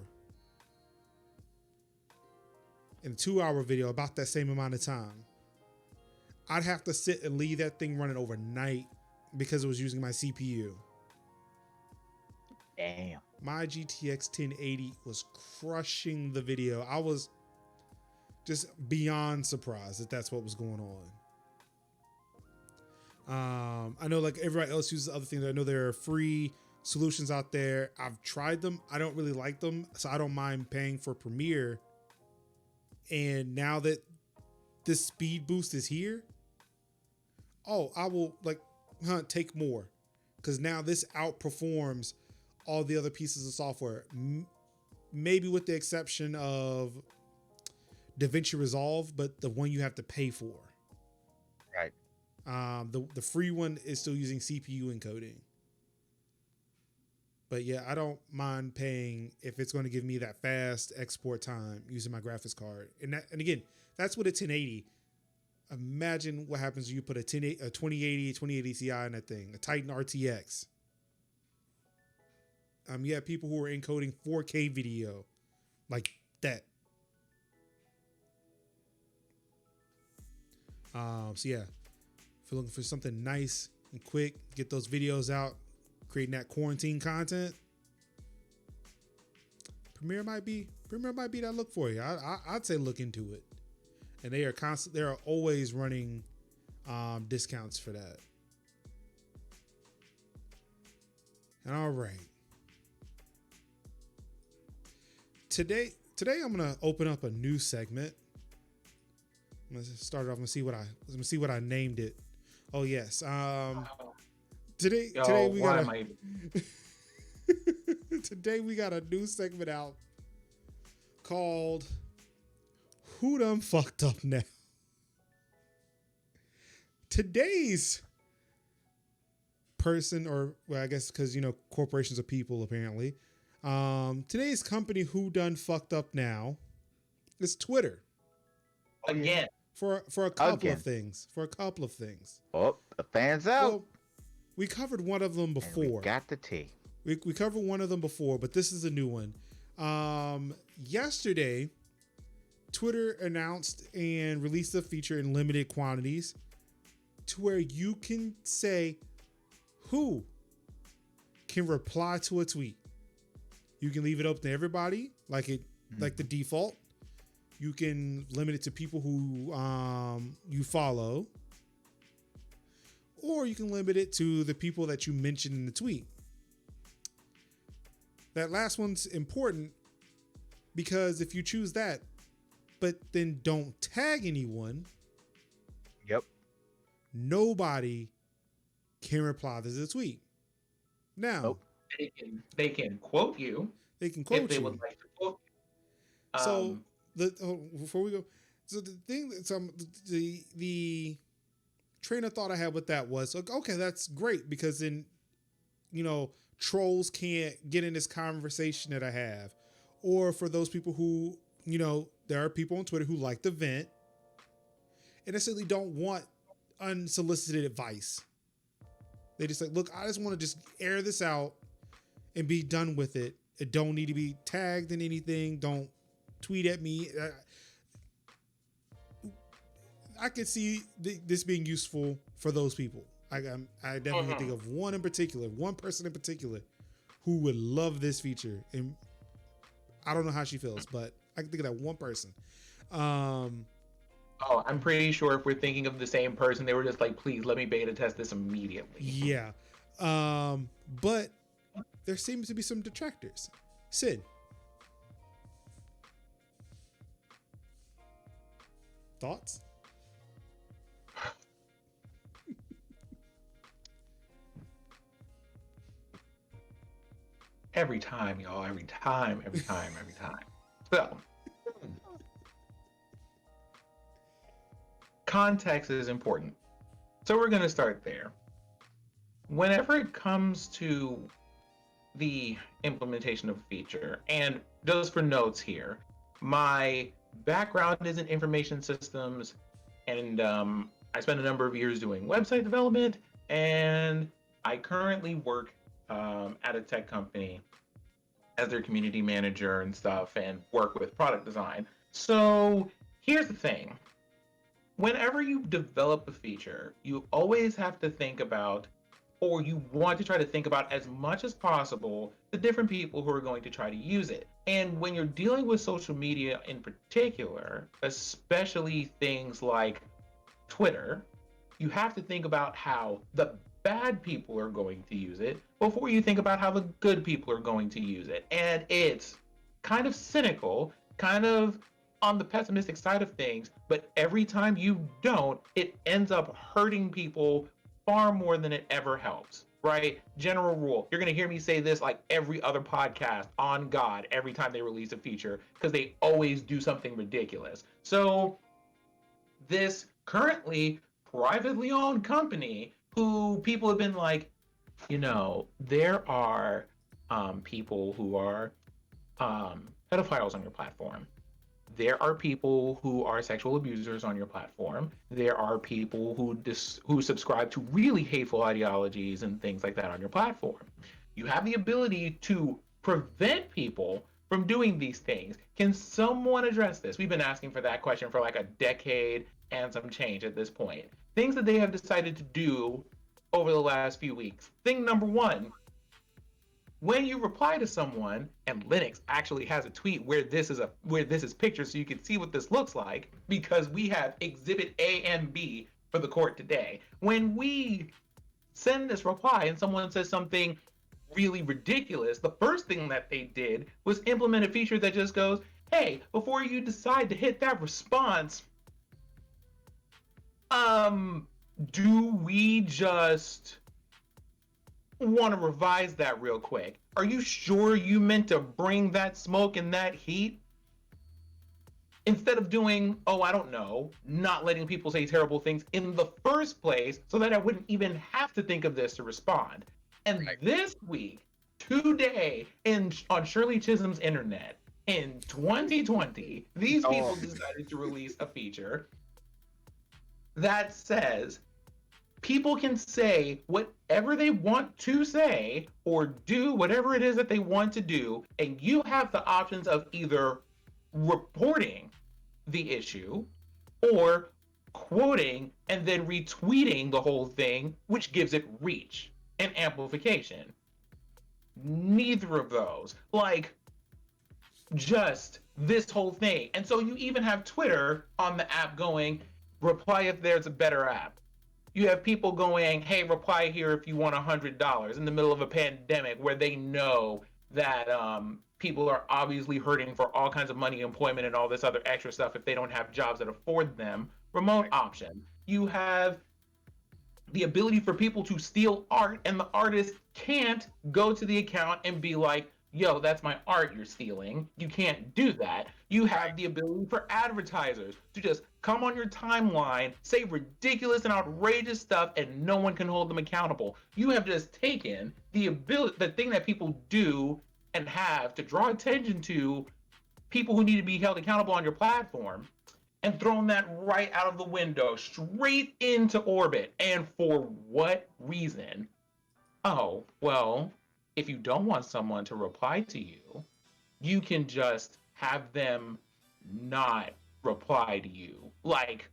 And 2-hour video about that same amount of time. I'd have to sit and leave that thing running overnight because it was using my CPU. Damn. My GTX 1080 was crushing the video. I was just beyond surprised that that's what was going on. I know like everybody else uses other things. I know there are free solutions out there. I've tried them. I don't really like them, so I don't mind paying for Premiere. And now that this speed boost is here, oh, I will take more, because now this outperforms all the other pieces of software. Maybe with the exception of DaVinci Resolve, but the one you have to pay for. Right. The free one is still using CPU encoding. But yeah, I don't mind paying if it's going to give me that fast export time using my graphics card. And again, that's what a 1080. Imagine what happens when you put a 2080 Ti in that thing, a Titan RTX. You have people who are encoding 4K video like that. So yeah, if you're looking for something nice and quick, get those videos out, creating that quarantine content, Premiere might be that look for you. I'd say look into it. And they are always running discounts for that. And all right. Today I'm gonna open up a new segment. I'm gonna start off and see what I named it. Oh yes. Today we got today we got a new segment out called Who Done Fucked Up Now? Today's person, or well, I guess because corporations are people apparently. Today's company who done fucked up now is Twitter. Again. For a couple of things. Oh, the fans out. Well, we covered one of them before. And we got the tea. We covered one of them before, but this is a new one. Yesterday, Twitter announced and released a feature in limited quantities to where you can say who can reply to a tweet. You can leave it open to everybody, like the default. You can limit it to people who you follow, or you can limit it to the people that you mentioned in the tweet. That last one's important because if you choose that, but then don't tag anyone, yep, nobody can reply to the tweet. Now, they can quote you. They can quote if they you. would like to quote you. So before we go, so the thing that the train of thought I had with that was okay, that's great because then trolls can't get in this conversation that I have, or for those people who there are people on Twitter who like to vent and necessarily don't want unsolicited advice. They just look, I just want to just air this out and be done with it. It don't need to be tagged in anything. Don't tweet at me. I could see this being useful for those people. I definitely think of one person in particular who would love this feature. And I don't know how she feels, but I can think of that one person. I'm pretty sure if we're thinking of the same person, they were just like, please let me beta test this immediately. Yeah. But there seems to be some detractors. Sid. Thoughts? Every time, y'all. Every time. So, context is important. So we're going to start there. Whenever it comes to the implementation of a feature, and just for notes here, my background is in information systems, and I spent a number of years doing website development, and I currently work at a tech company as their community manager and stuff, and work with product design. So here's the thing. Whenever you develop a feature, you always have to think about, or you want to try to think about as much as possible, the different people who are going to try to use it. And when you're dealing with social media in particular, especially things like Twitter, you have to think about how the bad people are going to use it before you think about how the good people are going to use it. And it's kind of cynical, kind of on the pessimistic side of things, but every time you don't, it ends up hurting people far more than it ever helps, right? General rule. You're going to hear me say this like every other podcast on God every time they release a feature because they always do something ridiculous. So this currently privately owned company who people have been like, there are people who are pedophiles on your platform. There are people who are sexual abusers on your platform. There are people who subscribe to really hateful ideologies and things like that on your platform. You have the ability to prevent people from doing these things. Can someone address this? We've been asking for that question for like a decade and some change at this point. Things that they have decided to do over the last few weeks. Thing number one, when you reply to someone, and Linux actually has a tweet where this is pictured so you can see what this looks like, because we have exhibit A and B for the court today. When we send this reply and someone says something really ridiculous, the first thing that they did was implement a feature that just goes, hey, before you decide to hit that response, do we just want to revise that real quick? Are you sure you meant to bring that smoke and that heat? Instead of doing, I don't know, not letting people say terrible things in the first place so that I wouldn't even have to think of this to respond. And this week, today, on Shirley Chisholm's internet, in 2020, these people decided to release a feature that says people can say whatever they want to say or do whatever it is that they want to do, and you have the options of either reporting the issue or quoting and then retweeting the whole thing, which gives it reach and amplification. Neither of those. Like, just this whole thing. And so you even have Twitter on the app going, reply if there's a better app. You have people going, hey, reply here if you want $100 in the middle of a pandemic where they know that people are obviously hurting for all kinds of money, employment, and all this other extra stuff if they don't have jobs that afford them. Remote option. You have the ability for people to steal art, and the artist can't go to the account and be like, yo, that's my art you're stealing. You can't do that. You have the ability for advertisers to just come on your timeline, say ridiculous and outrageous stuff, and no one can hold them accountable. You have just taken the thing that people do and have to draw attention to people who need to be held accountable on your platform, and thrown that right out of the window, straight into orbit. And for what reason? Oh, well, if you don't want someone to reply to you, you can just have them not reply to you. Like,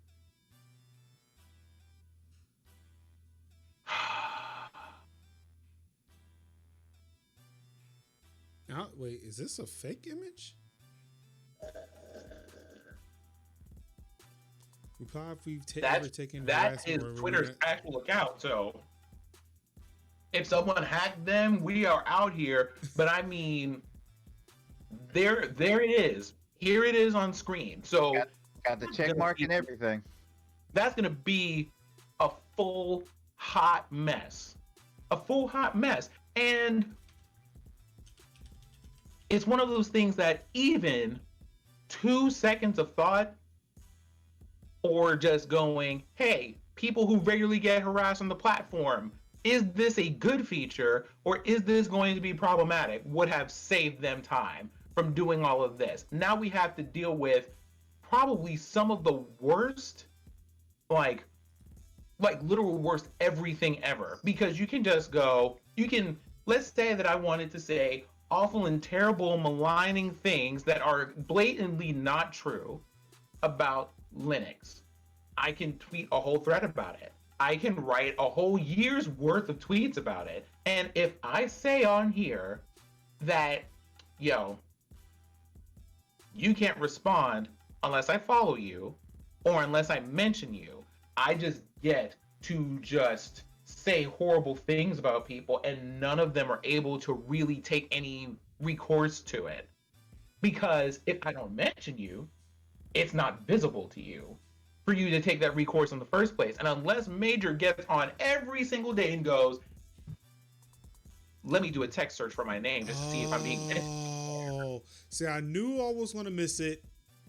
wait, is this a fake image? That is Twitter's actual account. So if someone hacked them, we are out here. But I mean, there it is. Here it is on screen. So got the check mark and everything. That's gonna be a full hot mess. A full hot mess. And it's one of those things that even 2 seconds of thought, or just going, hey, people who regularly get harassed on the platform, is this a good feature or is this going to be problematic, would have saved them time from doing all of this. Now we have to deal with probably some of the worst, like literal worst everything ever. Because you can just go, let's say that I wanted to say awful and terrible maligning things that are blatantly not true about Linux. I can tweet a whole thread about it. I can write a whole year's worth of tweets about it. And if I say on here that, yo, you can't respond unless I follow you or unless I mention you, I just get to just say horrible things about people and none of them are able to really take any recourse to it. Because if I don't mention you, it's not visible to you for you to take that recourse in the first place. And unless Major gets on every single day and goes, let me do a text search for my name just to see if I'm being mentioned. Oh, see, I knew I was going to miss it,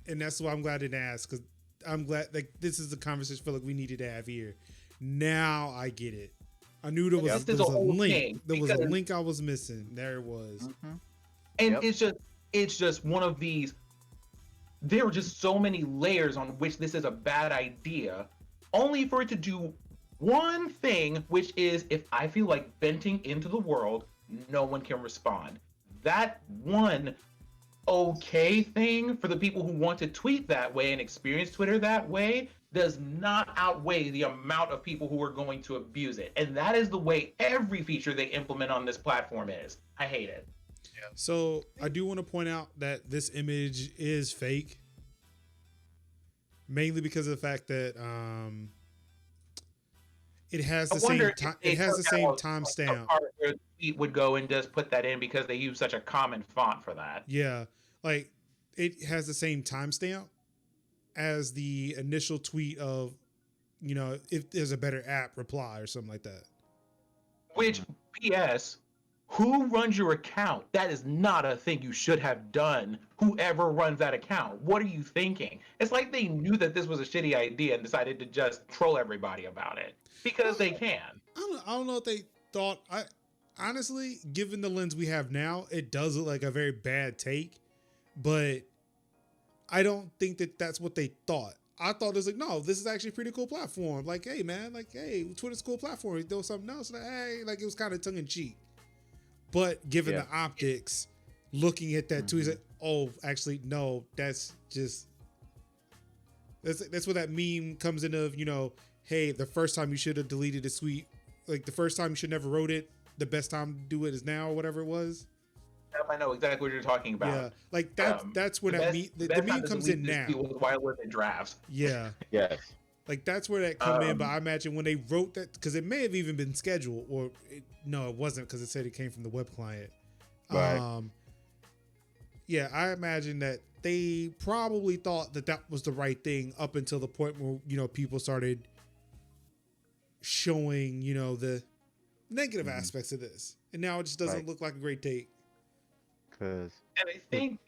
and that's why I'm glad I didn't ask, because I'm glad like this is the conversation I feel like we needed to have here. Now I get it. I knew there was, This is a whole thing. There was a link I was missing. There it was. Mm-hmm. And it's just one of these. There are just so many layers on which this is a bad idea, only for it to do one thing, which is if I feel like venting into the world, no one can respond. That one okay thing for the people who want to tweet that way and experience Twitter that way does not outweigh the amount of people who are going to abuse it. And that is the way every feature they implement on this platform is. I hate it. So I do want to point out that this image is fake, mainly because of the fact that it has the same time. It has the same timestamp. Tweet would go and just put that in because they use such a common font for that. Yeah, like it has the same timestamp as the initial tweet of, you know, if there's a better app reply or something like that. Which, P.S. Who runs your account? That is not a thing you should have done. Whoever runs that account, what are you thinking? It's like they knew that this was a shitty idea and decided to just troll everybody about it because they can. I don't know if they thought. I honestly, given the lens we have now, it does look like a very bad take, but I don't think that that's what they thought. I thought it was like, no, this is actually a pretty cool platform. Like, hey man, like, hey, Twitter's a cool platform. You do something else, like, hey, like it was kind of tongue in cheek. But given the optics, looking at that tweet, like, oh, actually, no, that's where that meme comes in of, you know, hey, the first time you should have deleted a tweet, like the first time you should never wrote it, the best time to do it is now, or whatever it was. I know exactly what you're talking about. Yeah, like that's where that the meme comes in now. While we're in drafts. Yeah. Yes. Like that's where that come in, but I imagine when they wrote that, because it may have even been scheduled, or no, it wasn't, because it said it came from the web client. Right. Yeah, I imagine that they probably thought that that was the right thing up until the point where, you know, people started showing, you know, the negative aspects of this, and now it just doesn't look like a great take. And I think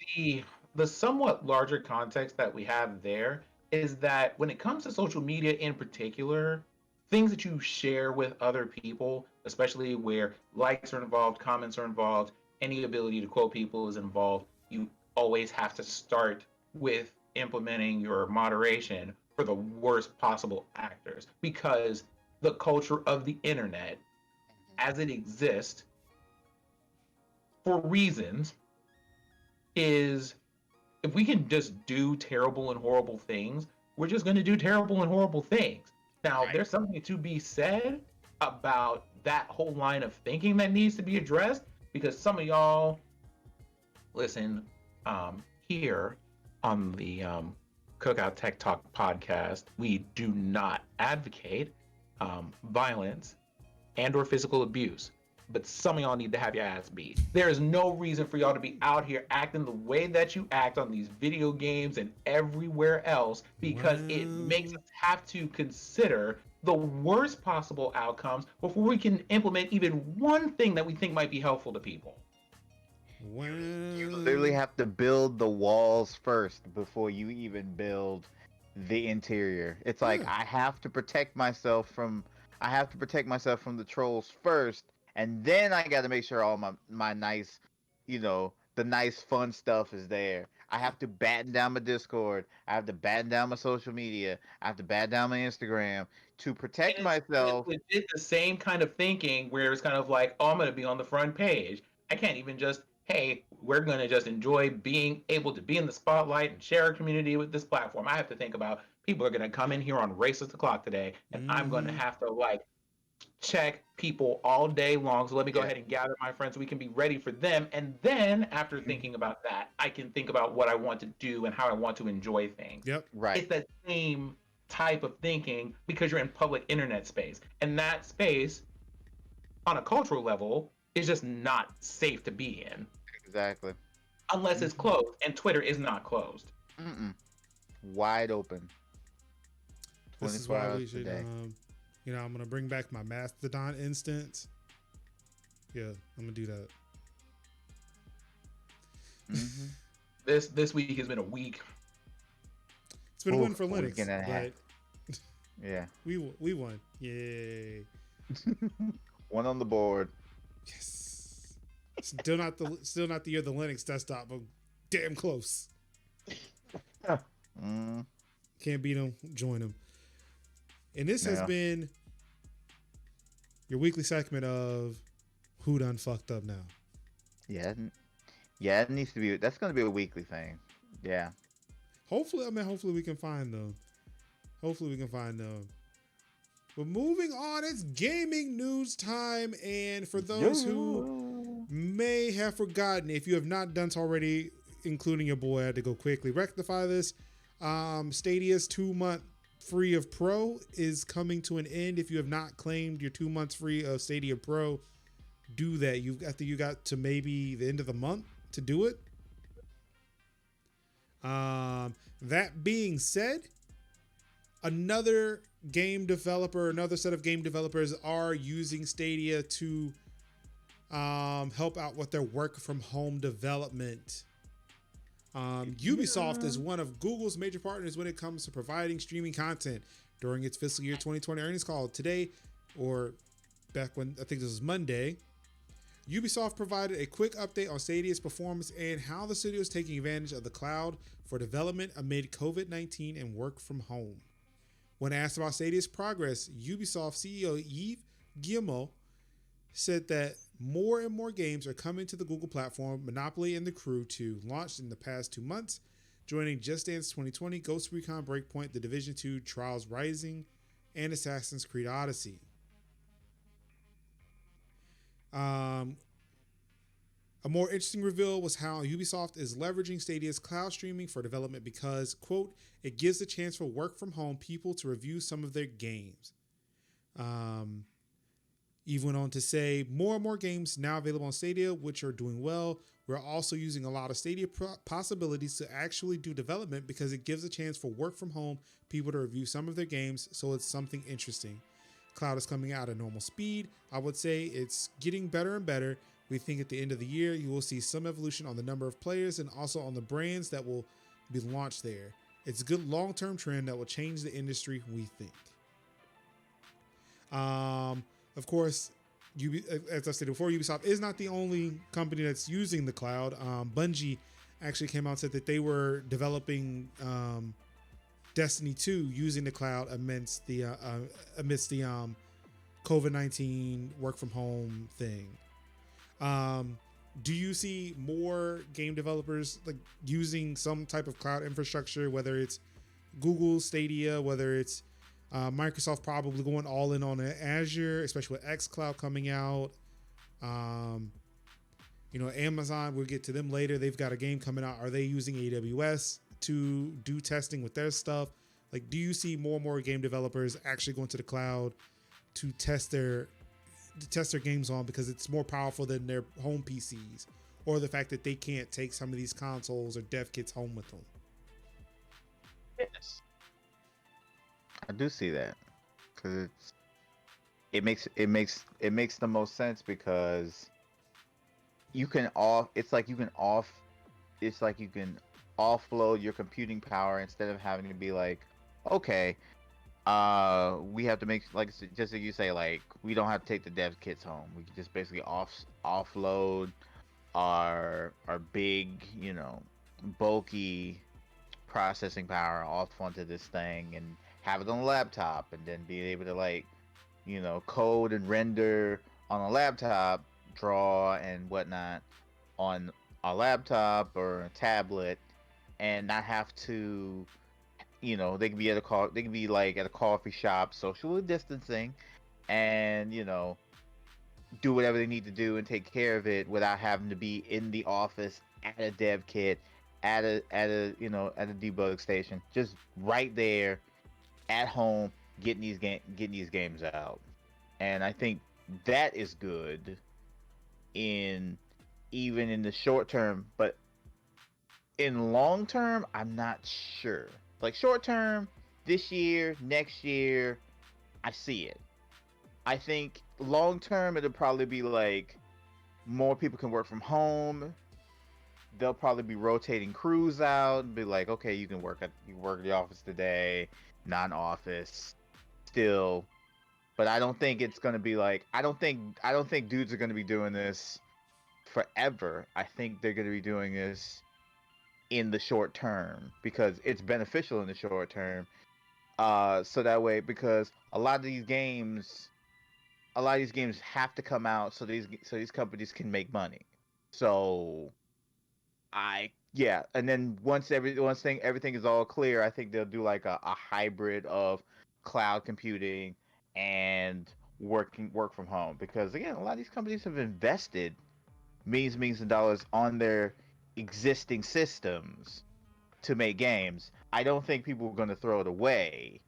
the somewhat larger context that we have there is that when it comes to social media in particular, things that you share with other people, especially where likes are involved, comments are involved, any ability to quote people is involved, you always have to start with implementing your moderation for the worst possible actors, because the culture of the internet as it exists for reasons is, if we can just do terrible and horrible things, we're just going to do terrible and horrible things. Now, there's something to be said about that whole line of thinking that needs to be addressed, because some of y'all listen here on the Cookout Tech Talk podcast, we do not advocate violence and or physical abuse. But some of y'all need to have your ass beat. There is no reason for y'all to be out here acting the way that you act on these video games and everywhere else, because it makes us have to consider the worst possible outcomes before we can implement even one thing that we think might be helpful to people. You literally have to build the walls first before you even build the interior. It's like I have to protect myself from the trolls first. And then I got to make sure all my nice, you know, the nice fun stuff is there. I have to batten down my Discord. I have to batten down my social media. I have to batten down my Instagram to protect myself. It's legit the same kind of thinking where it's kind of like, oh, I'm going to be on the front page. I can't even just, hey, we're going to just enjoy being able to be in the spotlight and share a community with this platform. I have to think about people are going to come in here on Racist O'Clock today, and I'm going to have to like check people all day long. So let me go ahead and gather my friends so we can be ready for them. And then after thinking about that, I can think about what I want to do and how I want to enjoy things. Yep. Right. It's that same type of thinking because you're in public internet space. And that space, on a cultural level, is just not safe to be in. Exactly. Unless it's closed. And Twitter is not closed. wide open. This is 24 why hours we a should, day. I'm gonna bring back my Mastodon instance. Yeah, I'm gonna do that. Mm-hmm. This week has been a week. It's been a Ooh, win for a week Linux, and a half. but Yeah. we won. Yay! One on the board. Yes. Still not the year of the Linux desktop, but damn close. Mm, Can't beat them. Join them. And this has yeah. been your weekly segment of Who Done Fucked Up Now. Yeah. Yeah, it needs to be. That's going to be a weekly thing. Yeah. Hopefully we can find them. But moving on, it's gaming news time. And for those who may have forgotten, if you have not done so already, including your boy, I had to go quickly rectify this. Stadia's 2-month free of Pro is coming to an end. If you have not claimed your 2 months free of Stadia Pro, do that. I think you got to maybe the end of the month to do it. That being said, another set of game developers are using Stadia to help out with their work from home development. Ubisoft is one of Google's major partners when it comes to providing streaming content. During its fiscal year 2020 earnings call today, or back when I think this was Monday, Ubisoft provided a quick update on Stadia's performance and how the studio is taking advantage of the cloud for development amid COVID-19 and work from home. When asked about Stadia's progress, Ubisoft CEO Yves Guillemot said that more and more games are coming to the Google platform. Monopoly and The Crew 2 launched in the past 2 months, joining Just Dance 2020, Ghost Recon Breakpoint, The Division 2, Trials Rising, and Assassin's Creed Odyssey. A more interesting reveal was how Ubisoft is leveraging Stadia's cloud streaming for development because, quote, it gives a chance for work from home people to review some of their games. Eve went on to say, more and more games now available on Stadia, which are doing well. We're also using a lot of Stadia possibilities to actually do development because it gives a chance for work from home people to review some of their games, so it's something interesting. Cloud is coming out at normal speed. I would say it's getting better and better. We think at the end of the year, you will see some evolution on the number of players and also on the brands that will be launched there. It's a good long-term trend that will change the industry, we think. Of course, as I said before, Ubisoft is not the only company that's using the cloud. Bungie actually came out and said that they were developing Destiny 2 using the cloud amidst the COVID-19 work from home thing. Do you see more game developers like using some type of cloud infrastructure, whether it's Google Stadia, whether it's Microsoft probably going all in on Azure, especially with xCloud coming out? Amazon, we'll get to them later. They've got a game coming out. Are they using AWS to do testing with their stuff? Like, do you see more and more game developers actually going to the cloud to test their games on because it's more powerful than their home PCs, or the fact that they can't take some of these consoles or dev kits home with them? Yes. I do see that because it makes the most sense because you can offload your computing power instead of having to be like, okay, we have to make, like, just like you say, like, we don't have to take the dev kits home. We can just basically offload our big, bulky processing power off onto this thing and have it on a laptop, and then be able to, like, code and render on a laptop, draw and whatnot on a laptop or a tablet, and not have to, they can be they can be like at a coffee shop, socially distancing, and do whatever they need to do and take care of it without having to be in the office at a dev kit, at a debug station, just right there at home getting these games out. And I think that is good even in the short term, but in long term, I'm not sure. Like short term, this year, next year, I see it. I think long term, it'll probably be like more people can work from home. They'll probably be rotating crews out and be like, okay, you work at the office today, non-office, still. But I don't think it's gonna be like I don't think dudes are gonna be doing this forever. I think they're gonna be doing this in the short term because it's beneficial in the short term. So that way, because a lot of these games have to come out so these companies can make money. So yeah, and then everything is all clear, I think they'll do like a hybrid of cloud computing and work from home because again, a lot of these companies have invested millions of dollars on their existing systems to make games. I don't think people are going to throw it away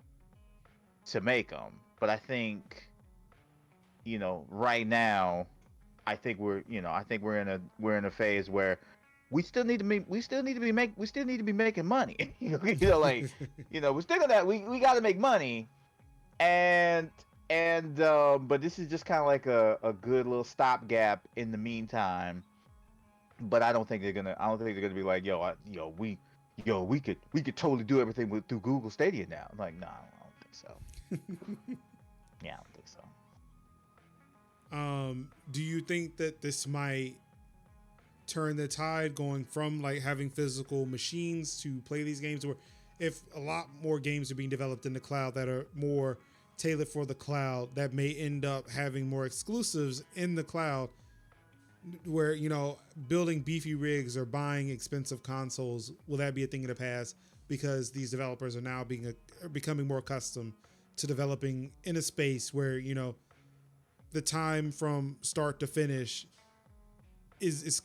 to make them, but I think right now I think we're in a phase where we still need to be making money. Like we're still gonna we got to make money, and but this is just kind of like a good little stopgap in the meantime. But I don't think they're gonna be like, we could totally do everything through Google Stadia now. I'm like, no, I don't think so. Yeah, I don't think so. Do you think that this might turn the tide going from like having physical machines to play these games, or if a lot more games are being developed in the cloud that are more tailored for the cloud, that may end up having more exclusives in the cloud where, building beefy rigs or buying expensive consoles, will that be a thing of the past because these developers are now becoming more accustomed to developing in a space where, the time from start to finish is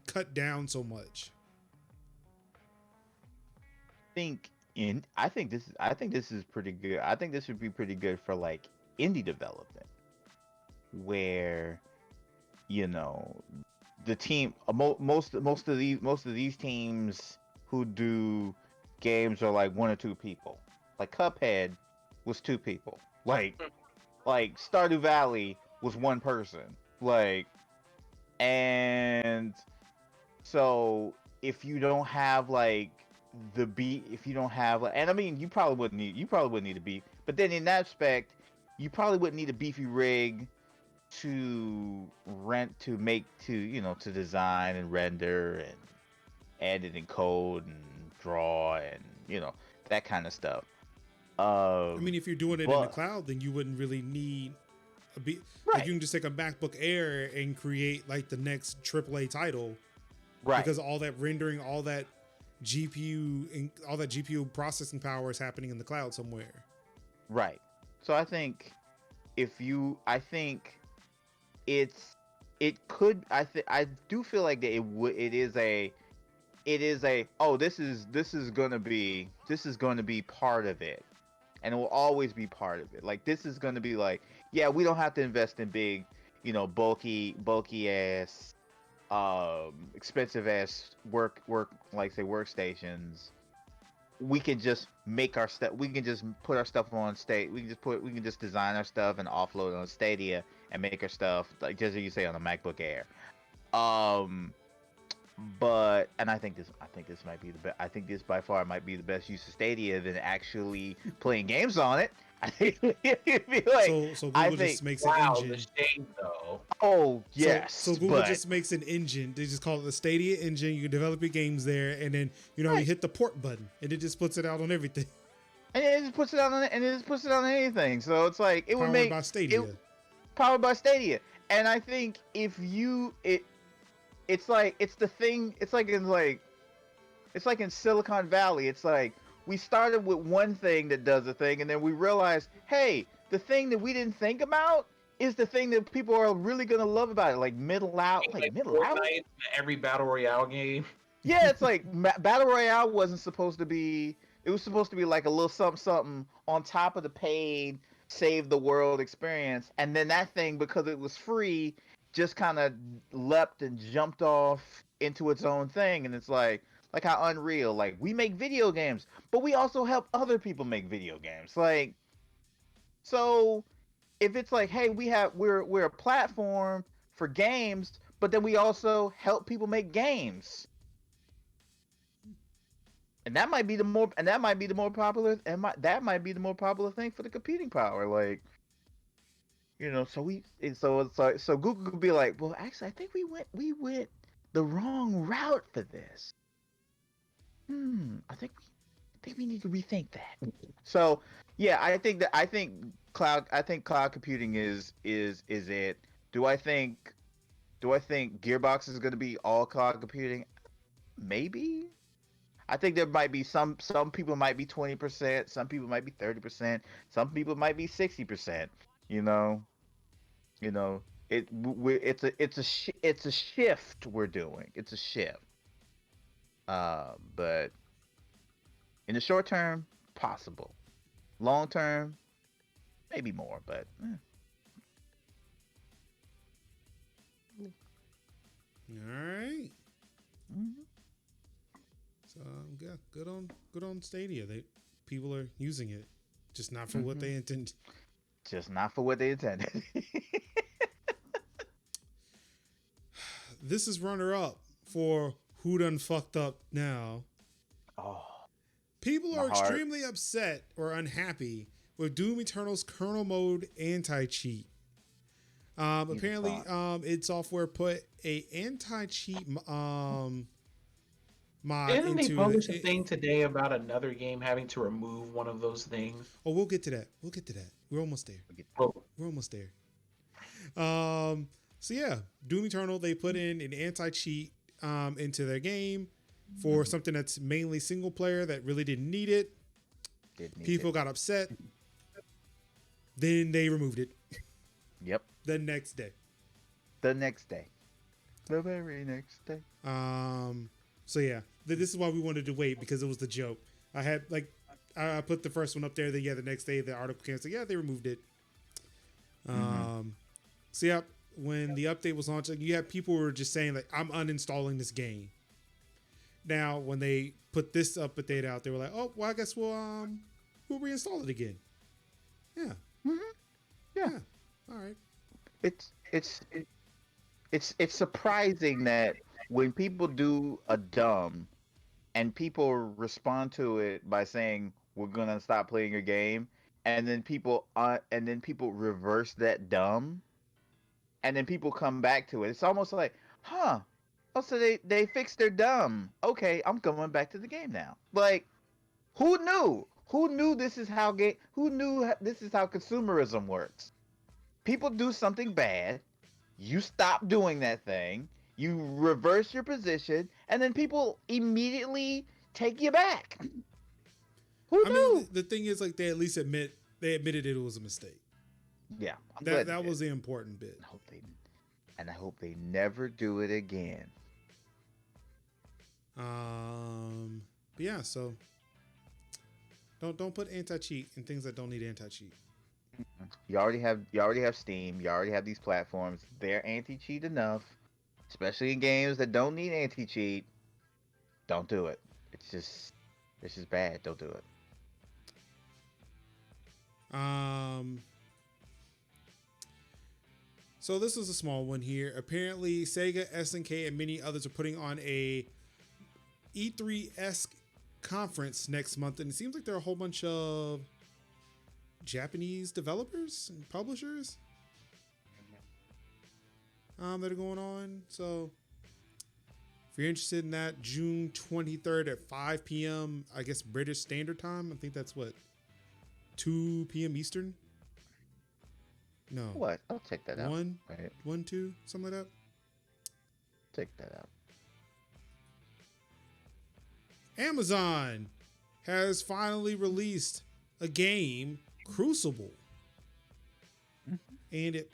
cut down so much? I think this is pretty good. I think this would be pretty good for like indie development, where the team most of these teams who do games are like one or two people. Like Cuphead was two people. Like Stardew Valley was one person. And so if you don't have like if you don't have and I mean you probably wouldn't need a beef, but then in that aspect you probably wouldn't need a beefy rig to rent to make to design and render and edit and code and draw and that kind of stuff. I mean, if you're doing it in the cloud, then you wouldn't really need right. Like you can just take a MacBook Air and create like the next AAA title, right? Because all that rendering, all that GPU processing power is happening in the cloud somewhere, right? So I think I do feel like that this is gonna be part of it, and it will always be part of it. Like this is gonna be like, yeah, we don't have to invest in big, bulky ass, expensive ass workstations. We can just make our stuff. We can just put our stuff on state. We can just design our stuff and offload it on Stadia and make our stuff like just as you say on a MacBook Air. But I think this might be the best. I think this by far might be the best use of Stadia than actually playing games on it. I think it'd be like, so Google just makes an engine. The shade though. Oh yes. So Google just makes an engine. They just call it the Stadia engine. You can develop your games there, and then you hit the port button, and it just puts it out on everything. And it just puts it on anything. So it's like it would make by Stadia. Powered by Stadia. And I think it's like in Silicon Valley. It's like we started with one thing that does a thing, and then we realized, hey, the thing that we didn't think about is the thing that people are really gonna love about it, like middle out. Every battle royale game. Yeah, it's like battle royale wasn't supposed to be. It was supposed to be like a little something on top of the paid save the world experience, and then that thing, because it was free, just kind of leapt and jumped off into its own thing, and it's like, like how Unreal, like we make video games, but we also help other people make video games. Like, so if it's like, hey, we're a platform for games, but then we also help people make games. And that might be the more popular that might be the more popular thing for the computing power. Like, so Google could be like, well, actually, I think we went the wrong route for this. I think we need to rethink that. So yeah, I think cloud computing is it. Do I think Gearbox is going to be all cloud computing? Maybe. I think there might be some people might be 20%, some people might be 30%, some people might be 60%. You know, you know, it's a shift we're doing. It's a shift. But in the short term, possible. Long term, maybe more. But All right. mhm. So yeah, good on Stadia. People are using it, just not for what they intended. Just not for what they intended. This is runner up for who done fucked up now. Oh, People my are heart. extremely upset or unhappy with Doom Eternal's kernel mode anti-cheat. Apparently, id Software put a anti-cheat mod Didn't they into publish a it. thing today about another game having to remove one of those things? Oh, we'll get to that. We're almost there. Oh, We're almost there. So yeah, Doom Eternal, they put in an anti-cheat into their game for something that's mainly single player that really didn't need it. People got upset. Then they removed it Yep. the next day. The next day. The very next day. So yeah, this is why we wanted to wait, because it was the joke. I had I put the first one up there. Then yeah, the next day the article came and said, yeah, they removed it. So yeah, when the update was launched, you had people who were just saying like, I'm uninstalling this game. Now, when they put this update out, they were like, oh, well, I guess we'll reinstall it again. Yeah. Yeah. All right. It's surprising that when people do a dumb and people respond to it by saying we're gonna stop playing your game, and then people reverse that dumb, and then people come back to it. It's almost like, huh? Oh, so they fixed their dumb. Okay, I'm going back to the game now. Like, who knew? Who knew this is how Who knew this is how consumerism works? People do something bad, you stop doing that thing, you reverse your position, and then people immediately take you back. Who I knew? mean, the thing is, like, they at least admitted it was a mistake. Yeah, That was the important bit. I hope they never do it again. But yeah, so don't put anti-cheat in things that don't need anti-cheat. You already have Steam. You already have these platforms. They're anti-cheat enough, especially in games that don't need anti-cheat. Don't do it. It's just bad. Don't do it. So this is a small one here. Apparently, Sega, SNK, and many others are putting on a E3-esque conference next month, and it seems like there are a whole bunch of Japanese developers and publishers that are going on. So if you're interested in that, June 23rd at 5 p.m., I guess British Standard Time. I think that's what, 2 p.m. Eastern? No. What? I'll check that out. 1, Right. 1, 2, something like that. Check that out. Amazon has finally released a game, Crucible. And it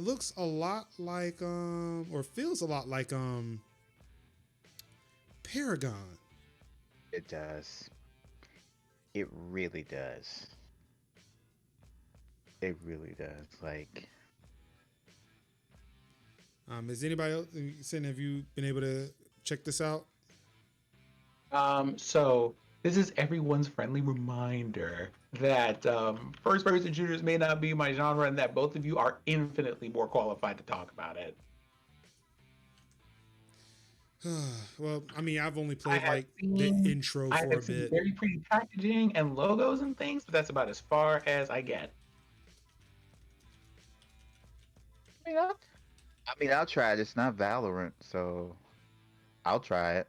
looks a lot like or feels a lot like Paragon. It does. It really does. It really does. Like, Is anybody else, have you been able to check this out? So this is everyone's friendly reminder that first-person shooters may not be my genre, and that both of you are infinitely more qualified to talk about it. Well, I mean, I've only I played have like the seen, intro I for a have seen bit. very pretty packaging and logos and things, but that's about as far as I get. I mean, I'll try it. It's not Valorant, so I'll try it.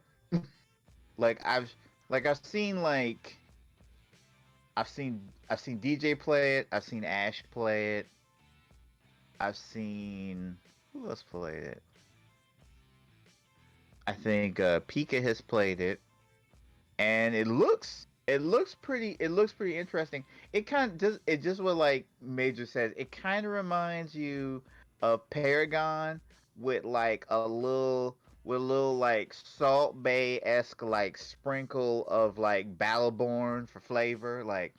Like I've seen I've seen DJ play it. I've seen Ash play it. I've seen who else played it? I think Pika has played it, and it looks pretty interesting. It just what like Major says. It kind of reminds you of Paragon with like a little like Salt Bay esque like sprinkle of like Battleborn for flavor. Like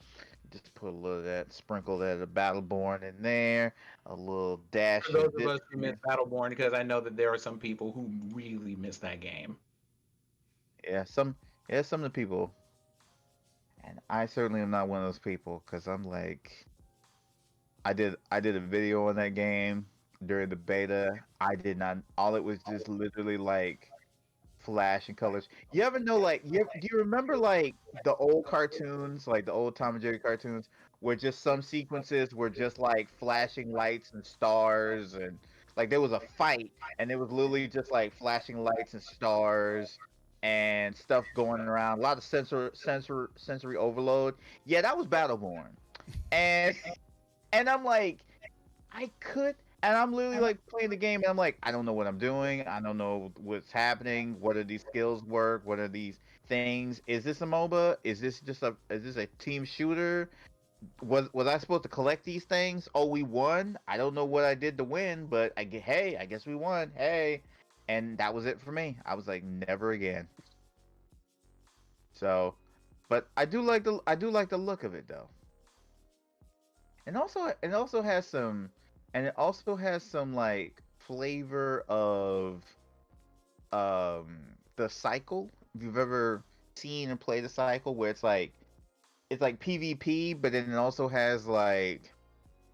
just put a little of that sprinkle that of Battleborn in there, a little For dash those of of this us who in miss there. Battleborn, because I know that there are some people who really miss that game. Yeah, some of the people, and I certainly am not one of those people because I'm like I did a video on that game during the beta. I did not. All it was just literally like flash and colors. You ever know like do you remember like the old cartoons, like the old Tom and Jerry cartoons, where just some sequences were just like flashing lights and stars and like there was a fight and it was literally just like flashing lights and stars and stuff going around. A lot of sensory overload. Yeah, that was Battleborn. And and I'm like, I could, and I'm literally like playing the game, and I'm like, I don't know what I'm doing. I don't know what's happening. What are these skills work? What are these things? Is this a MOBA? Is this a team shooter? Was I supposed to collect these things? Oh, we won. I don't know what I did to win, but hey, I guess we won. Hey, and that was it for me. I was like, never again. So, but I do like the look of it though. And also has some and it also has some like flavor of the cycle. If you've ever seen and played the cycle where it's like PvP, but then it also has like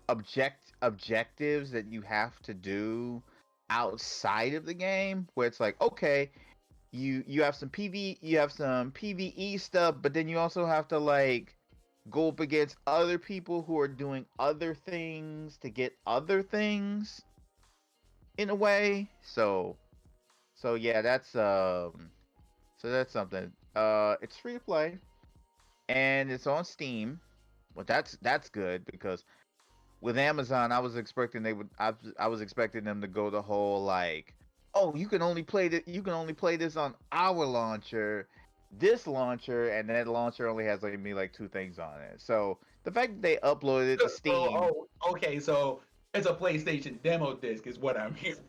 objectives that you have to do outside of the game where it's like, okay, you have some PvE stuff, but then you also have to like go up against other people who are doing other things to get other things in a way. So yeah, that's something. It's free to play and it's on Steam. Well, that's good because with Amazon, I was expecting them to go the whole like, oh, you can only play this on our launcher, this launcher, and that launcher only has like maybe like two things on it. So the fact that they uploaded it to Steam, Okay, so it's a PlayStation demo disc, is what I'm hearing.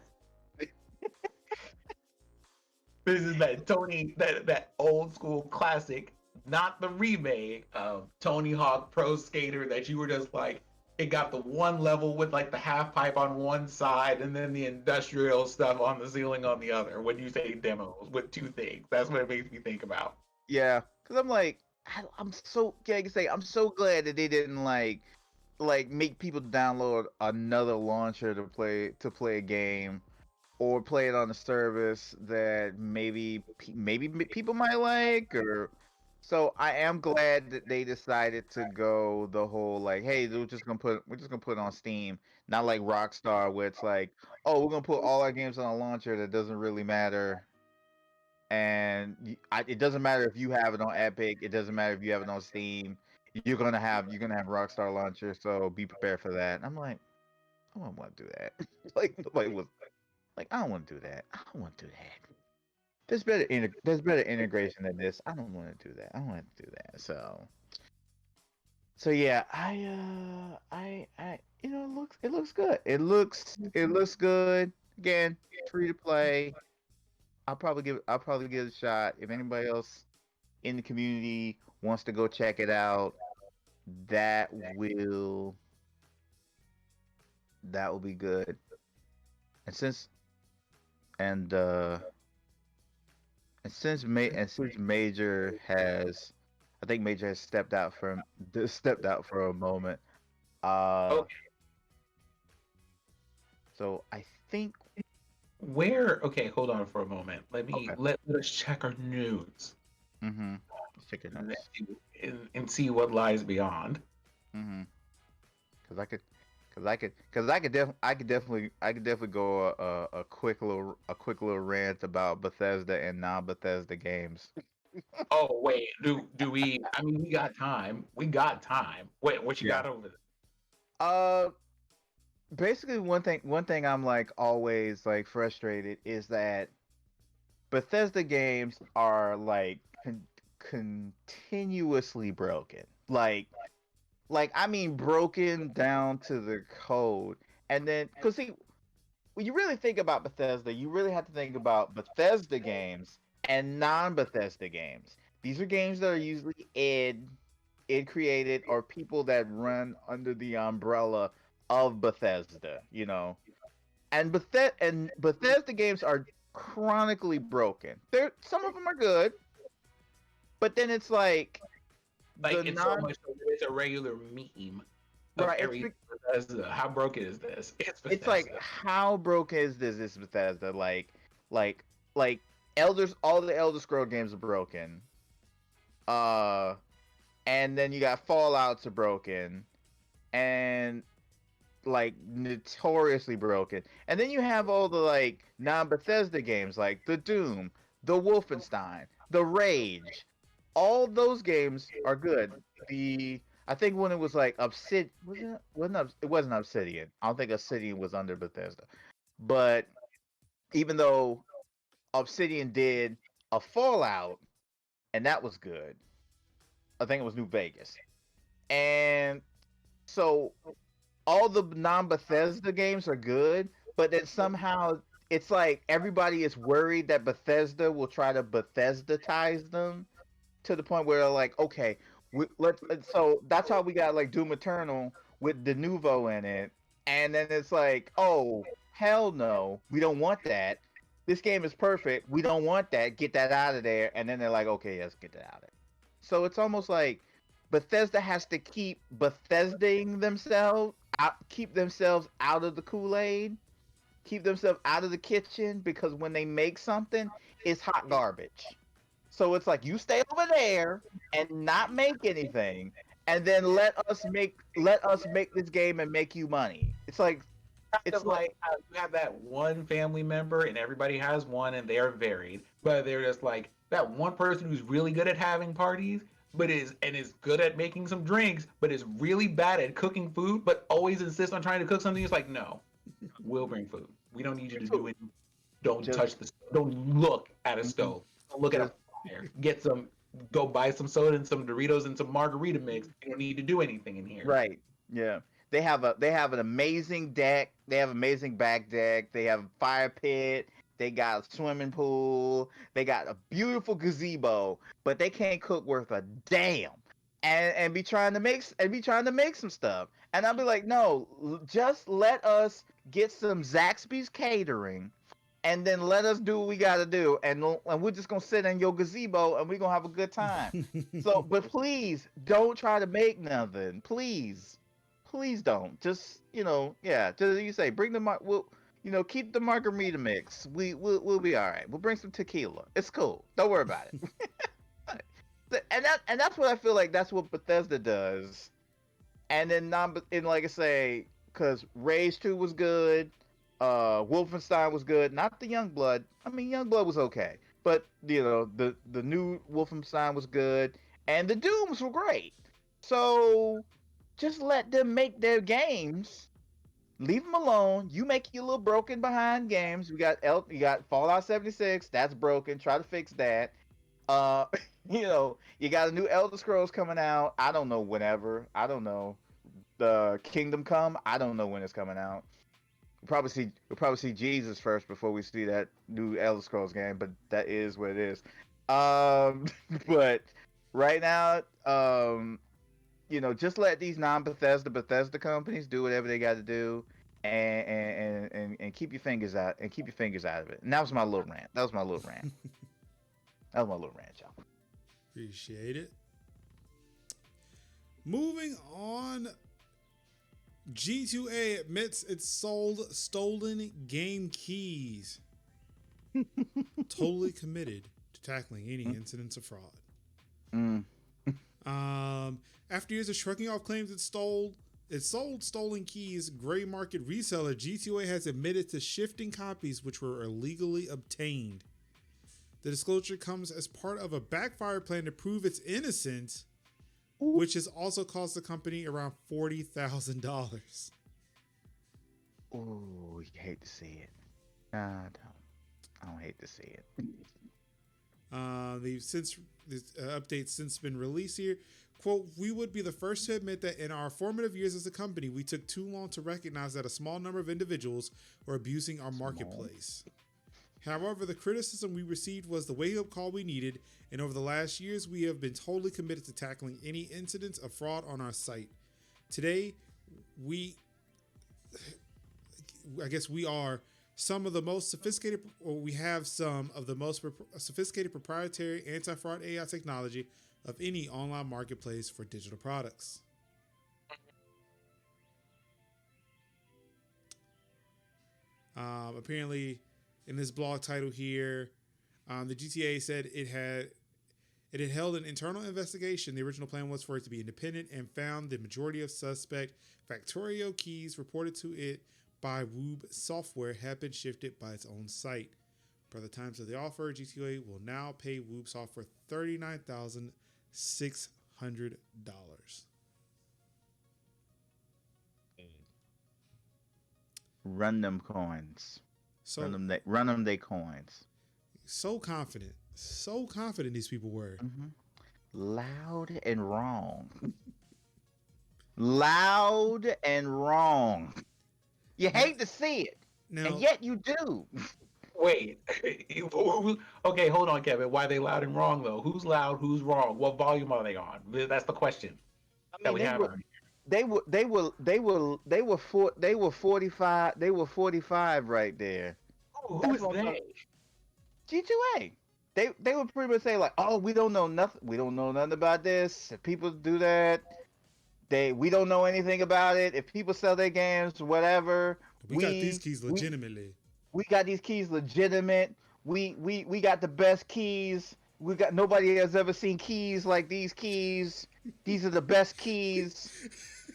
This is that old school classic, not the remake of Tony Hawk Pro Skater that you were just like, it got the one level with like the half pipe on one side and then the industrial stuff on the ceiling on the other. When you say demos with two things, that's what it makes me think about. yeah, because I'm like, I'm so yeah, I can say I'm so glad that they didn't like make people download another launcher to play a game or play it on a service that maybe people might like or so I am glad that they decided to go the whole like, hey, we're just gonna put it on Steam, not like Rockstar where it's like, oh, we're gonna put all our games on a launcher that doesn't really matter, and it doesn't matter if you have it on Epic, it doesn't matter if you have it on Steam, you're gonna have Rockstar launcher, so be prepared for that. And I'm like, I don't want to do that. Like nobody was like, I don't want to do that. I don't want to do that. There's better integration than this. I don't want to do that. I don't want to do that. So yeah, it looks good. It looks good. Again, free to play. I'll probably give it a shot. If anybody else in the community wants to go check it out, that will that will be good. And since and And since Major has, I think Major has stepped out for a moment. Uh, Okay, so I think where? Okay, hold on for a moment. okay. Let us check our news Mm-hmm. Check your and, notes. and see what lies beyond. Mm-hmm. Cause I could, I could definitely go a quick little rant about Bethesda and non-Bethesda games. Oh wait, do we? I mean, we got time. We got time. Wait, what you Yeah. got over there? Uh, Basically one thing I'm like always like frustrated is that Bethesda games are like continuously broken. Like I mean broken down to the code. And then cuz see when you really think about Bethesda, you really have to think about Bethesda games and non-Bethesda games. These are games that are usually id created or people that run under the umbrella of Bethesda, you know. And Bethesda games are chronically broken. There, some of them are good, but then it's like Like the it's so non much so that it's a regular meme of right. every Bethesda. How broken is this? It's It's like Bethesda. how broken is this Bethesda? Like like Elders, all the Elder Scroll games are broken. Uh, and then you got Fallout's are broken, and like notoriously broken. And then you have all the like non-Bethesda games like the Doom, the Wolfenstein, the Rage. All those games are good. The I think when it was like Obsidian, it wasn't Obsidian. I don't think Obsidian was under Bethesda. But even though Obsidian did a Fallout and that was good. I think it was New Vegas. And so all the non-Bethesda games are good, but then somehow it's like everybody is worried that Bethesda will try to Bethesda-tize them to the point where like, okay, so that's how we got like Doom Eternal with Denuvo in it, and then it's like, oh hell no, we don't want that. This game is perfect. We don't want that. Get that out of there. And then they're like, okay, let's get that out of there. So it's almost like Bethesda has to keep Bethesdaing themselves, keep themselves out of the Kool-Aid, keep themselves out of the kitchen because when they make something, it's hot garbage. So it's like you stay over there and not make anything, and then let us make this game and make you money. Kind It's of like like how you have that one family member and everybody has one and they are varied, but they're just like that one person who's really good at having parties, but is good at making some drinks, but is really bad at cooking food, but always insists on trying to cook something. It's like, no, we'll bring food. We don't need you to do it. Don't just touch the. Don't look at a mhm, stove. Don't look at a just fire. Get some. Go buy some soda and some Doritos and some margarita mix. You don't need to do anything in here. right. Yeah. They have an amazing deck. They have amazing back deck. They have a fire pit. They got a swimming pool. They got a beautiful gazebo, but they can't cook worth a damn. And be trying to make some stuff. And I'll be like, no, just let us get some Zaxby's catering, and then let us do what we got to do, and we're just gonna sit in your gazebo and we're gonna have a good time. So, but please don't try to make nothing. Please don't. Just yeah. Just you say, bring the we'll keep the margarita mix. We'll be all right. We'll bring some tequila. It's cool. Don't worry about it. And that's what I feel like. That's what Bethesda does. And then like I say, because Rage 2 was good, Wolfenstein was good. Not the Youngblood. I mean, Youngblood was okay, but the new Wolfenstein was good, and the Dooms were great. So just let them make their games. Leave them alone. You make your little broken behind games. You got Fallout 76. That's broken. Try to fix that. Uh, you got a new Elder Scrolls coming out. I don't know whenever. I don't know. The Kingdom Come. I don't know when it's coming out. We'll probably see Jesus first before we see that new Elder Scrolls game, but that is what it is. Um, but right now, just let these Bethesda companies do whatever they got to do, and keep your fingers out of it. And that was my little rant. That was my little rant, y'all. Appreciate it. Moving on, G2A admits it sold stolen game keys. Totally committed to tackling any incidents of fraud. After years of shrugging off claims it sold stolen keys, gray market reseller G2A has admitted to shifting copies which were illegally obtained. The disclosure comes as part of a backfire plan to prove its innocence, which has also cost the company around $40,000. Ooh, you hate to see it. I don't hate to see it. This update's since been released here. Quote, we would be the first to admit that in our formative years as a company, we took too long to recognize that a small number of individuals were abusing our marketplace. However, the criticism we received was the wake-up call we needed, and over the last years, we have been totally committed to tackling any incidents of fraud on our site. Today, we are some of the most sophisticated, or we have some of the most sophisticated proprietary anti-fraud AI technology of any online marketplace for digital products. Apparently, in this blog title here, the GTA said it had held an internal investigation. The original plan was for it to be independent and found the majority of suspect Factorio keys reported to it by Woob Software had been shifted by its own site. Per the times of the offer, GTA will now pay Woob Software $39,600. Run them coins. So Run them they coins. so confident these people were. Loud and wrong. Loud and wrong. You hate to see it, Now, and yet you do. Wait. Okay, hold on, Kevin. Why are they loud and wrong though? Who's loud? Who's wrong? What volume are they on? That's the question that we have. They were 45. They were 45 right there. Who's they? G2A. They would pretty much say like, oh, we don't know nothing. We don't know nothing about this. If people do that, we don't know anything about it. If people sell their games, whatever. We got these keys legitimately. We got these keys legitimate. We got the best keys. Nobody has ever seen keys like these keys. These are the best keys.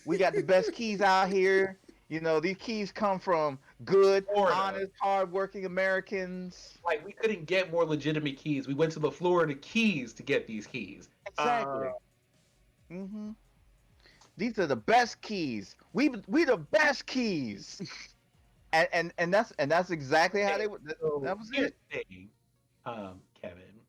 We got the best keys out here. You know, these keys come from good, honest, hardworking Americans. Like, we couldn't get more legitimate keys. We went to the Florida Keys to get these keys. Exactly. These are the best keys. We the best keys. and that's exactly how they would. That was it. Thing, Kevin.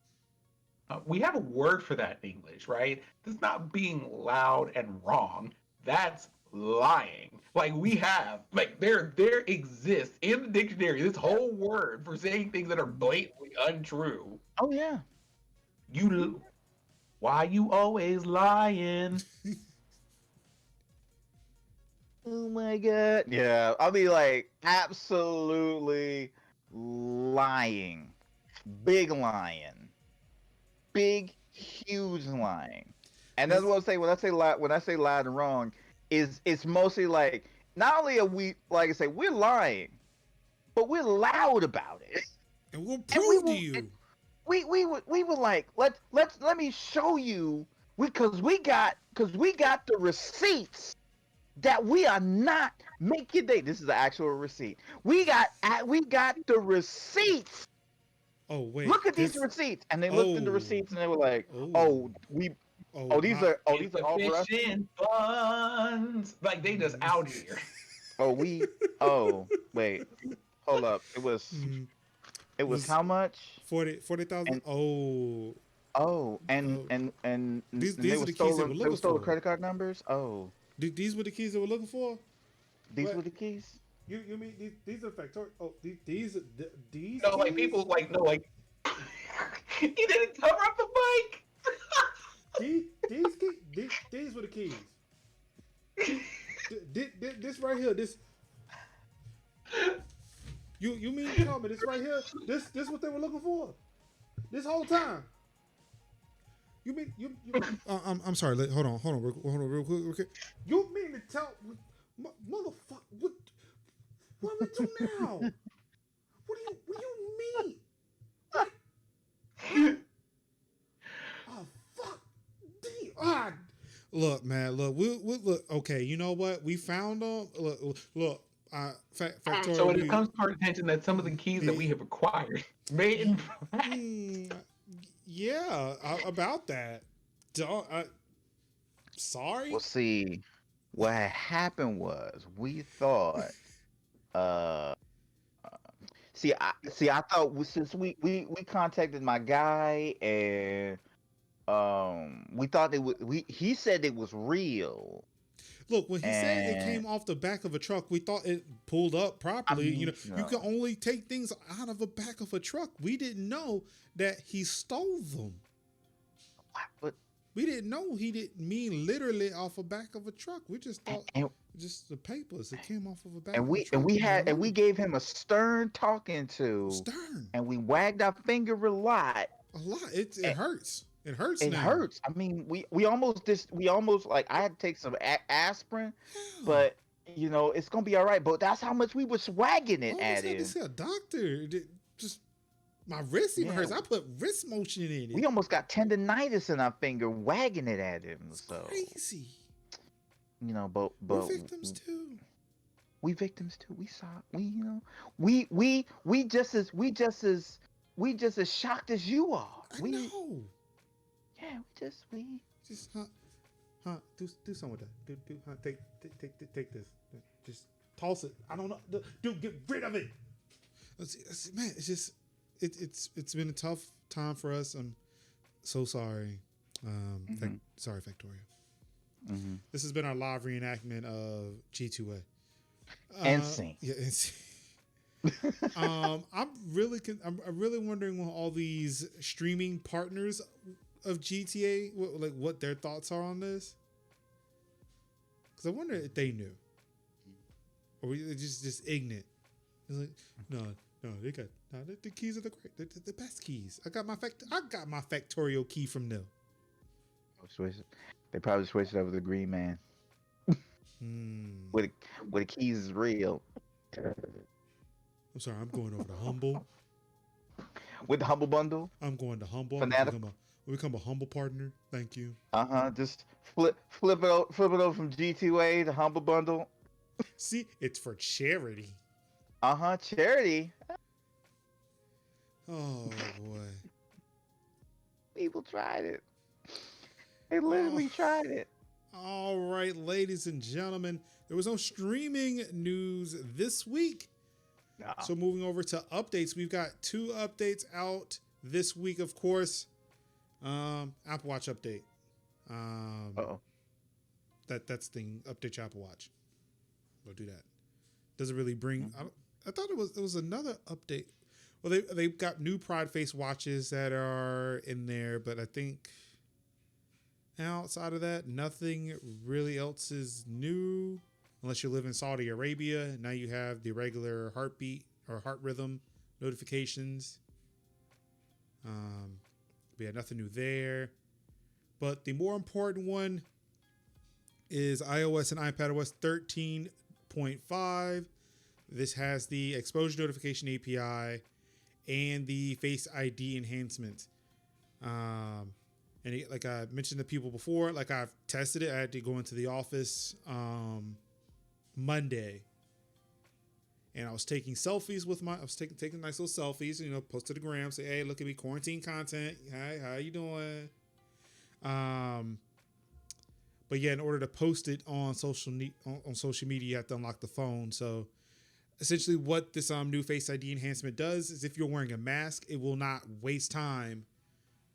We have a word for that in English, right? That's not being loud and wrong. That's lying. Like, we have, like, there exists in the dictionary this whole word for saying things that are blatantly untrue. Oh yeah. Why you always lying? Oh my god. Yeah, I'll be like absolutely lying. Big lying. Big huge lying. And that's what I say when I say loud and wrong is it's mostly like not only are we, like I say, we're lying, but we're loud about it. And we'll prove to you. We were like, let me show you, because we got the receipts that we are not making. This is the actual receipt. We got the receipts. Oh wait. Look at these receipts, and they looked at the receipts and they were like, these are all for us. Buns. Like, they just out here. Wait, hold up. It was how much? 40,000. And these they are the keys they were looking for. Stole credit card numbers. Oh, these were the keys they were looking for. These were the keys. You mean these are factor? Oh, these. No, like keys? People like no like. He didn't cover up the mic. These were the keys. This right here. This. You mean to tell me this right here? This what they were looking for? This whole time. You mean you? I'm sorry. Hold on, real quick. You mean to tell, motherfucker? What we do now? What do you mean? What? Oh fuck! Damn. Look, man. Look, we look. Okay, you know what? We found them. Look. So Factorial. it comes to our attention that some of the keys that we have acquired made in Yeah, about that. Sorry. Well, see, what had happened was we thought. Uh, I thought since we contacted my guy and we thought he said it was real. Look, when he said it And came off the back of a truck, we thought it pulled up I properly. mean, You can only take things out of the back of a truck. We didn't know that he stole them. but We didn't know he didn't mean literally off the back of a truck. We just thought and, just the papers. It came off of a back and of a we truck. and we gave him a stern talking to, Stern. and we wagged our finger a lot. A lot. It And hurts. It hurts. it now. hurts. I mean, we almost like I had to take some aspirin, Yeah. but it's gonna be all right. But that's how much we were swagging it I at had to him. see a doctor. Just my wrist even hurts. I put wrist motion in it. We almost got tendonitis in our finger wagging it at him. It's So crazy. but We're victims too. we victims too. We saw we just as shocked as you are. I know. Yeah, we Just do something with that. Take this. Just toss it. I don't know. Dude, get rid of it. Man, it's just it's been a tough time for us. I'm so sorry. Sorry, Victoria. Mm-hmm. This has been our live reenactment of G2A. NSYNC. Yeah, I'm really wondering what all these streaming partners of GTA, what their thoughts are on this. Because I wonder if they knew, or we just ignorant. It's like no, they got the keys are the great, the best keys. I got my Factorial key from them. They probably switched over to the Green Man. Where the keys is real. I'm sorry, I'm going over to Humble. With the Humble Bundle. I'm going to Humble. Fanatical. We become a Humble partner. Thank you. Just flip it over from G2A to Humble Bundle. See, it's for charity. Charity. Oh boy. People tried it. They literally tried it. All right, ladies and gentlemen, there was no streaming news this week. No. So moving over to updates, we've got 2 updates out this week, of course. Apple Watch update. That's the thing. Update your Apple Watch. We'll do that. Doesn't really bring. I thought it was another update. Well, they've got new Pride Face watches that are in there, but I think outside of that, nothing really else is new. Unless you live in Saudi Arabia, now you have the regular heartbeat or heart rhythm notifications. We had nothing new there. But the more important one is iOS and iPadOS 13.5. This has the exposure notification API and the Face ID enhancement. And like I mentioned to people before, like I've tested it. I had to go into the office Monday, and I was taking selfies with I was taking nice little selfies, post to the gram, say, hey, look at me, quarantine content. Hi, how you doing? But yeah, in order to post it on social media, you have to unlock the phone. So essentially what this new Face ID enhancement does is if you're wearing a mask, it will not waste time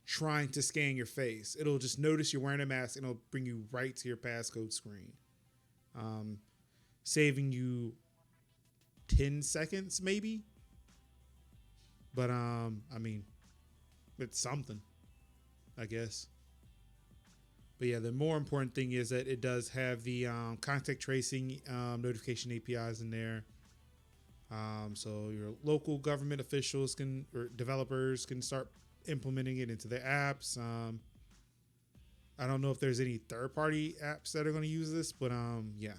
trying to scan your face. It'll just notice you're wearing a mask and it'll bring you right to your passcode screen. Saving you 10 seconds maybe. But I mean, it's something, I guess. But yeah, the more important thing is that it does have the contact tracing notification APIs in there. So your local government officials or developers can start implementing it into their apps. I don't know if there's any third-party apps that are going to use this, but yeah.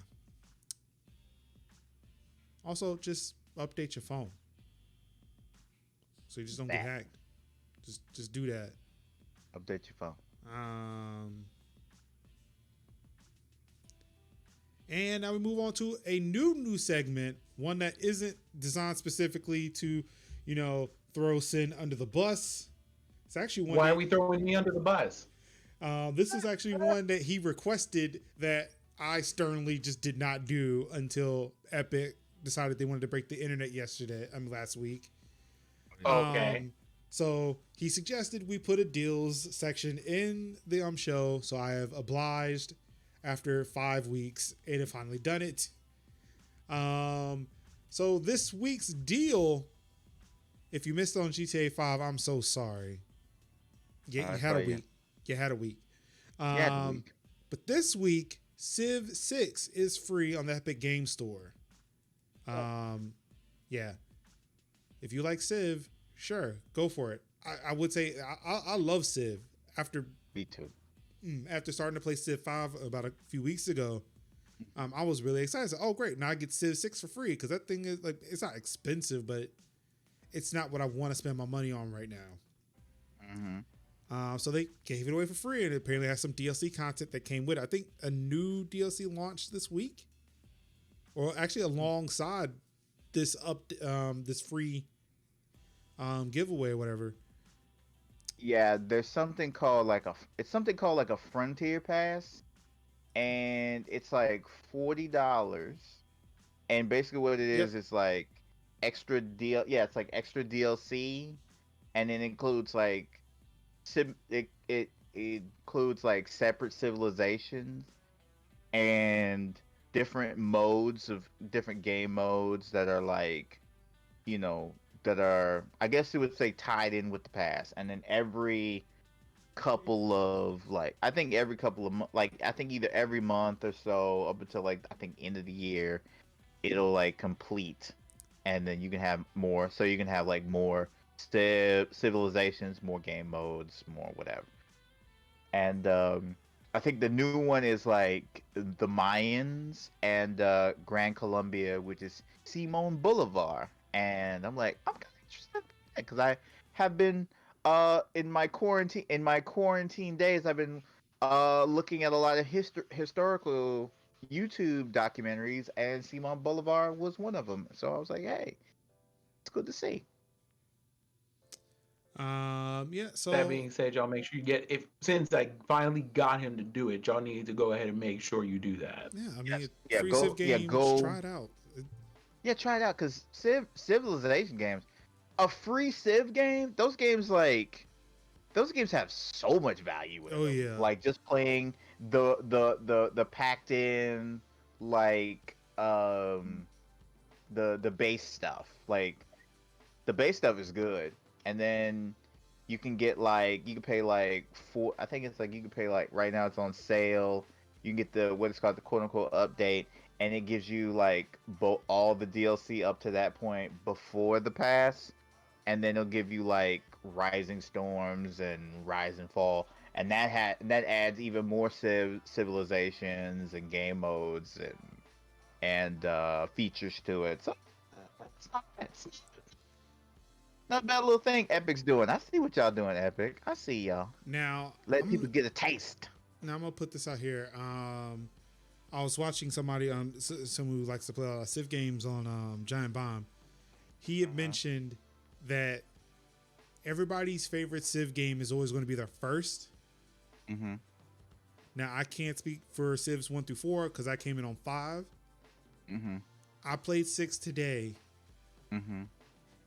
Also, just update your phone so you just don't get hacked. Just do that. Update your phone. And now we move on to a new segment, one that isn't designed specifically to, throw Sin under the bus. It's actually one. Why are we throwing me under the bus? This is actually one that he requested that I sternly just did not do until Epic decided they wanted to break the internet last week. Okay. So he suggested we put a deals section in the show. So I have obliged after 5 weeks and have finally done it. So this week's deal, if you missed it on GTA 5, I'm so sorry. Yeah, you had a week. You had a week. But this week, Civ 6 is free on the Epic Game Store. Yeah. If you like Civ, sure, go for it. I would say I love Civ. Me too. After starting to play Civ 5 about a few weeks ago, I was really excited. So, oh, great. Now I get Civ 6 for free because that thing is like, it's not expensive, but it's not what I want to spend my money on right now. So they gave it away for free, and it apparently has some DLC content that came with it. I think a new DLC launched this week, or actually alongside this this free giveaway or whatever. Yeah, there's something called like a Frontier Pass, and it's like $40. And basically what it is, it's like extra deal. Yeah, it's like extra DLC, and it includes like it includes like separate civilizations and different modes of different game modes that are like, that are, I guess you would say, tied in with the past. And then every couple of I think either every month or so up until I think end of the year, it'll complete, and then you can have more. So you can have more civilizations, more game modes, more whatever. And I think the new one is the Mayans and Gran Colombia, which is Simon Bolivar. And I'm kind of interested in that because I have been in my quarantine days, I've been looking at a lot of historical YouTube documentaries, and Simon Bolivar was one of them. So I was like, hey, it's good to see. Yeah. So that being said, y'all make sure you since I finally got him to do it, y'all need to go ahead and make sure you do that. Yeah, I mean, free Civ games, try it out. Yeah, try it out, because Civilization games, a free Civ game, those games have so much value in them. Yeah. Just playing the packed in the base stuff. The base stuff is good. And then you can get you can pay I think it's you can pay right now it's on sale. You can get the what it's called, the quote unquote update, and it gives you all the DLC up to that point before the pass, and then it'll give you Rising Storms and Rise and Fall, and that adds even more civilizations and game modes and features to it. So it's not bad. Not a bad little thing Epic's doing. I see what y'all doing, Epic. I see y'all. Now let people get a taste. Now I'm gonna put this out here. I was watching somebody someone who likes to play a lot of Civ games on Giant Bomb. He had mentioned that everybody's favorite Civ game is always going to be their first. Mm-hmm. Now I can't speak for Civs 1 through 4 because I came in on 5. Mm-hmm. I played 6 today. Mm-hmm.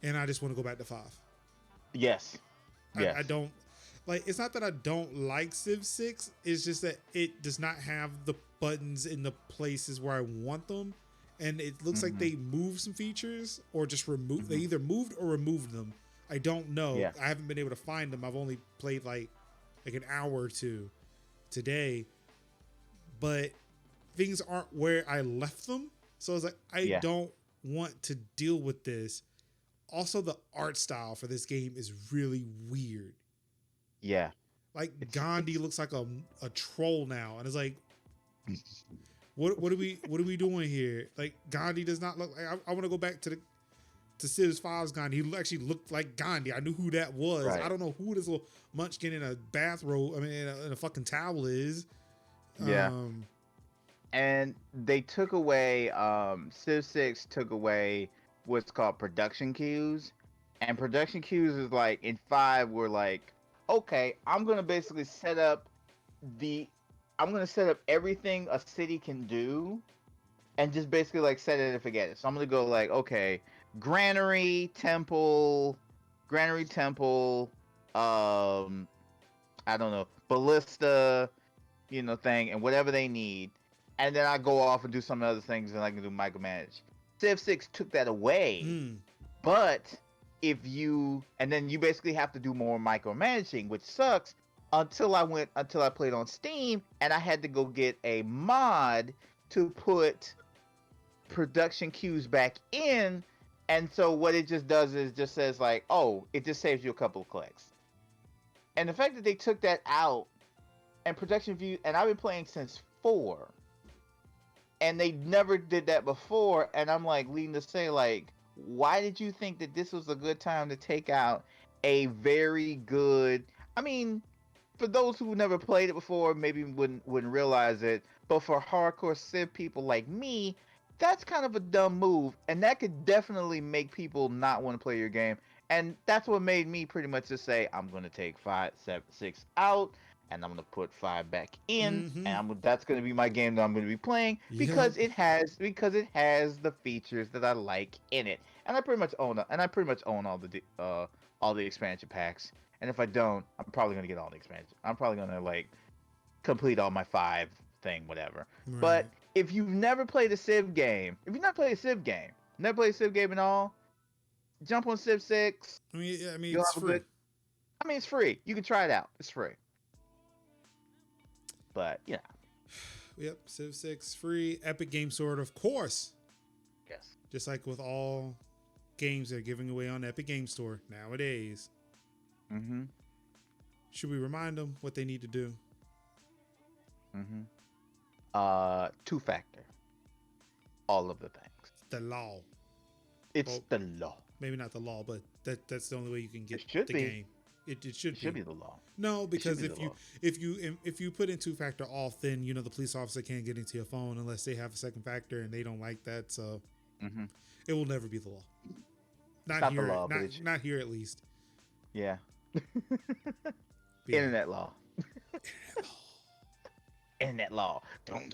And I just want to go back to 5. Yes. I don't it's not that I don't like Civ 6. It's just that it does not have the buttons in the places where I want them. And it looks like they moved some features or just removed. They either moved or removed them. I don't know. Yeah. I haven't been able to find them. I've only played like an hour or two today. But things aren't where I left them. So I was like, I don't want to deal with this. Also, the art style for this game is really weird. Yeah. Like Gandhi looks like a troll now, and it's like, what are we doing here? Like Gandhi does not look like. I want to go back to Civ 5's Gandhi. He actually looked like Gandhi. I knew who that was. Right. I don't know who this little munchkin in a bathrobe. I mean, in a fucking towel is. Yeah. And they took away Civ 6 took away what's called production queues. And production queues is like in 5 we're like, okay, I'm gonna set up everything a city can do and just basically like set it and forget it. So I'm gonna go like, okay, granary temple, I don't know, ballista, thing, and whatever they need. And then I go off and do some other things and I can do micromanage. Civ 6 took that away, but and then you basically have to do more micromanaging, which sucks until I played on Steam and I had to go get a mod to put production queues back in. And so what it just does is just says like, oh, it just saves you a couple of clicks. And the fact that they took that out and production view, and I've been playing since 4, and they never did that before, and I'm like leading to say like, why did you think that this was a good time to take out a very good, I mean, for those who never played it before, maybe wouldn't realize it, but for hardcore Civ people like me, that's kind of a dumb move, and that could definitely make people not want to play your game. And that's what made me pretty much just say, I'm going to take 5, 7, 6 out, and I'm going to put 5 back in, and that's going to be my game that I'm going to be playing because it has the features that I like in it. And I pretty much own all the expansion packs. And if I don't, I'm probably going to get all the expansion. I'm probably going to like complete all my 5 thing, whatever. Right. But if you've never played a Civ game, never played a Civ game at all, jump on Civ 6. I mean, it's free. It's free. You can try it out. It's free. But, yeah. Yep, Civ 6 free. Epic Game Store, of course. Yes. Just like with all games they're giving away on Epic Game Store nowadays. Mm-hmm. Should we remind them what they need to do? Mm-hmm. 2-factor. All of the things. The law. It's the law. Maybe not the law, but that's the only way you can get the game. It should be the law. No, because if you put in 2-factor off, then the police officer can't get into your phone unless they have a second factor, and they don't like that. So it will never be the law. Not here. The law, not here at least. Yeah. Internet law. Internet law. Can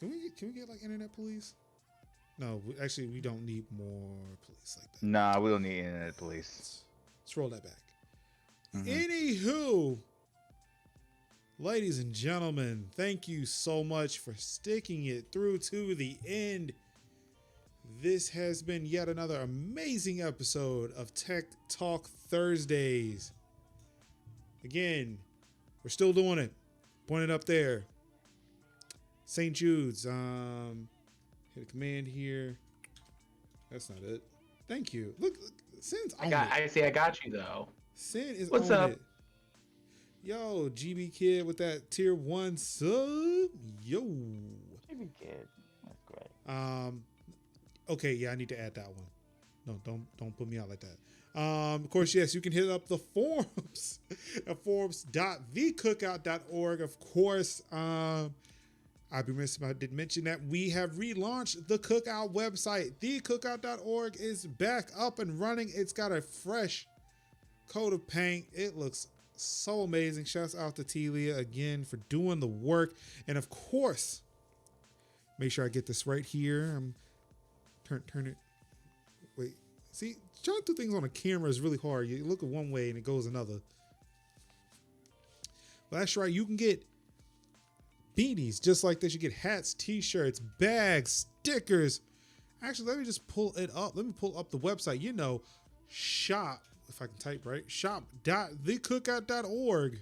we get like internet police? No, actually, we don't need more police like that. Nah, we don't need internet police. Let's roll that back. Anywho, ladies and gentlemen, thank you so much for sticking it through to the end. This has been yet another amazing episode of Tech Talk Thursdays. Again, we're still doing it. Point it up there. St. Jude's. Hit a command here. That's not it. Thank you. Look, Sin's on it. I got you though. Sin is What's on up? it. Yo, GB Kid with that tier 1 sub. Yo. GB Kid. That's great. Okay, yeah, I need to add that one. No, don't put me out like that. Of course, yes, you can hit up the forums at forums.thecookout.org. Of course, I'd be remiss if I didn't mention that we have relaunched the Cookout website. Thecookout.org is back up and running. It's got a fresh coat of paint. It looks so amazing. Shouts out to Telia again for doing the work. And of course, make sure I get this right here. I'm turn it. Wait, see, trying to do things on a camera is really hard. You look at one way and it goes another. But that's right. You can get beanies just like this. You get hats, t-shirts, bags, stickers. Actually, let me just pull it up. Let me pull up the website. Shop, if I can type right, shop.thecookout.org.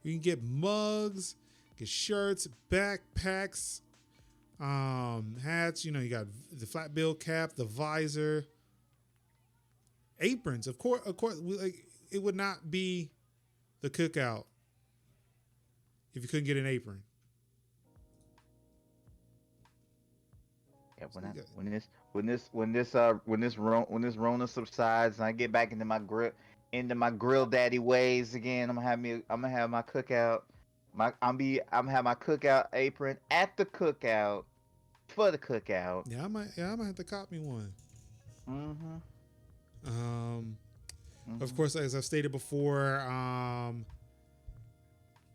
You can get mugs, get shirts, backpacks, hats. You got the flat bill cap, the visor. Aprons, of course, it would not be the cookout if you couldn't get an apron. Yeah, when this Rona subsides and I get back into my grill daddy ways again, I'm gonna have my cookout. I'm gonna have my cookout apron at the cookout for the cookout. Yeah, I might have to cop me one. Mm-hmm. Of course, as I've stated before,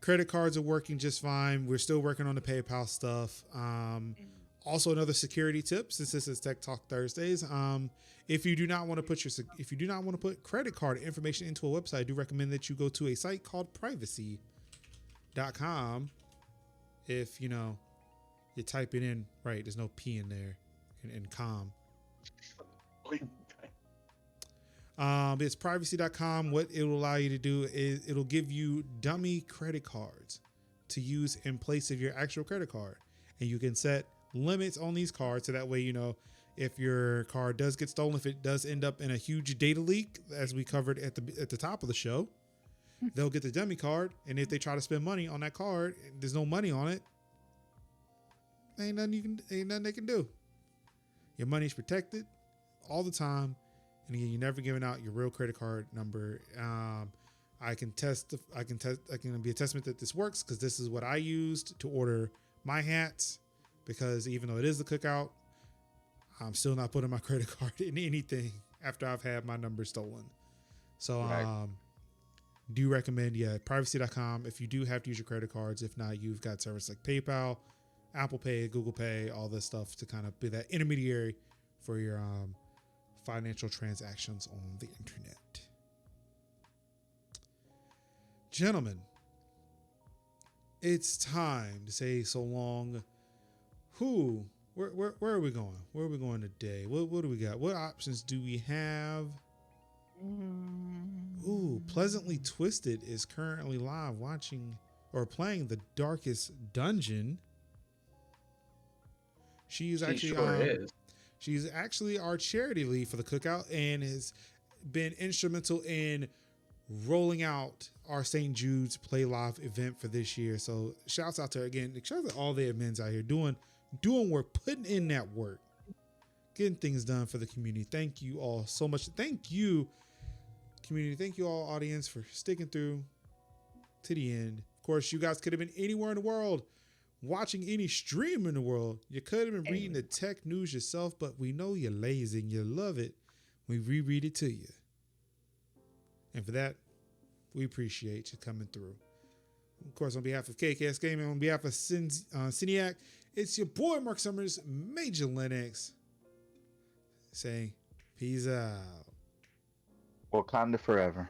credit cards are working just fine. We're still working on the PayPal stuff. Also, another security tip, since this is Tech Talk Thursdays, if you do not want to put credit card information into a website, I do recommend that you go to a site called privacy.com. If you type it in right, there's no P in there in com. It's privacy.com. What it will allow you to do is it'll give you dummy credit cards to use in place of your actual credit card. And you can set limits on these cards so that way, if your card does get stolen, if it does end up in a huge data leak, as we covered at the top of the show, they'll get the dummy card. And if they try to spend money on that card, there's no money on it. Ain't nothing they can do. Your money's protected all the time. And again, you're never giving out your real credit card number. I can be a testament that this works because this is what I used to order my hats. Because even though it is the cookout, I'm still not putting my credit card in anything after I've had my number stolen. So, Right. Do recommend, privacy.com if you do have to use your credit cards. If not, you've got services like PayPal, Apple Pay, Google Pay, all this stuff to kind of be that intermediary for your financial transactions on the internet. Gentlemen, it's time to say so long. Where are we going? Where are we going today? What do we got? What options do we have? Ooh, Pleasantly Twisted is currently live watching or playing The Darkest Dungeon. She's actually our charity lead for the cookout and has been instrumental in rolling out our St. Jude's Play Live event for this year. So shouts out to her again. Shouts out to all the admins out here doing work, putting in that work, getting things done for the community. Thank you all so much. Thank you, community. Thank you all, audience, for sticking through to the end. Of course, you guys could have been anywhere in the world, watching any stream in the world. You could have been reading the tech news yourself, but we know you're lazy and you love it. We reread it to you. And for that, we appreciate you coming through. Of course, on behalf of KKS Gaming, on behalf of Cineac, it's your boy Mark Summers, Major Linux, saying peace out. Wakanda forever.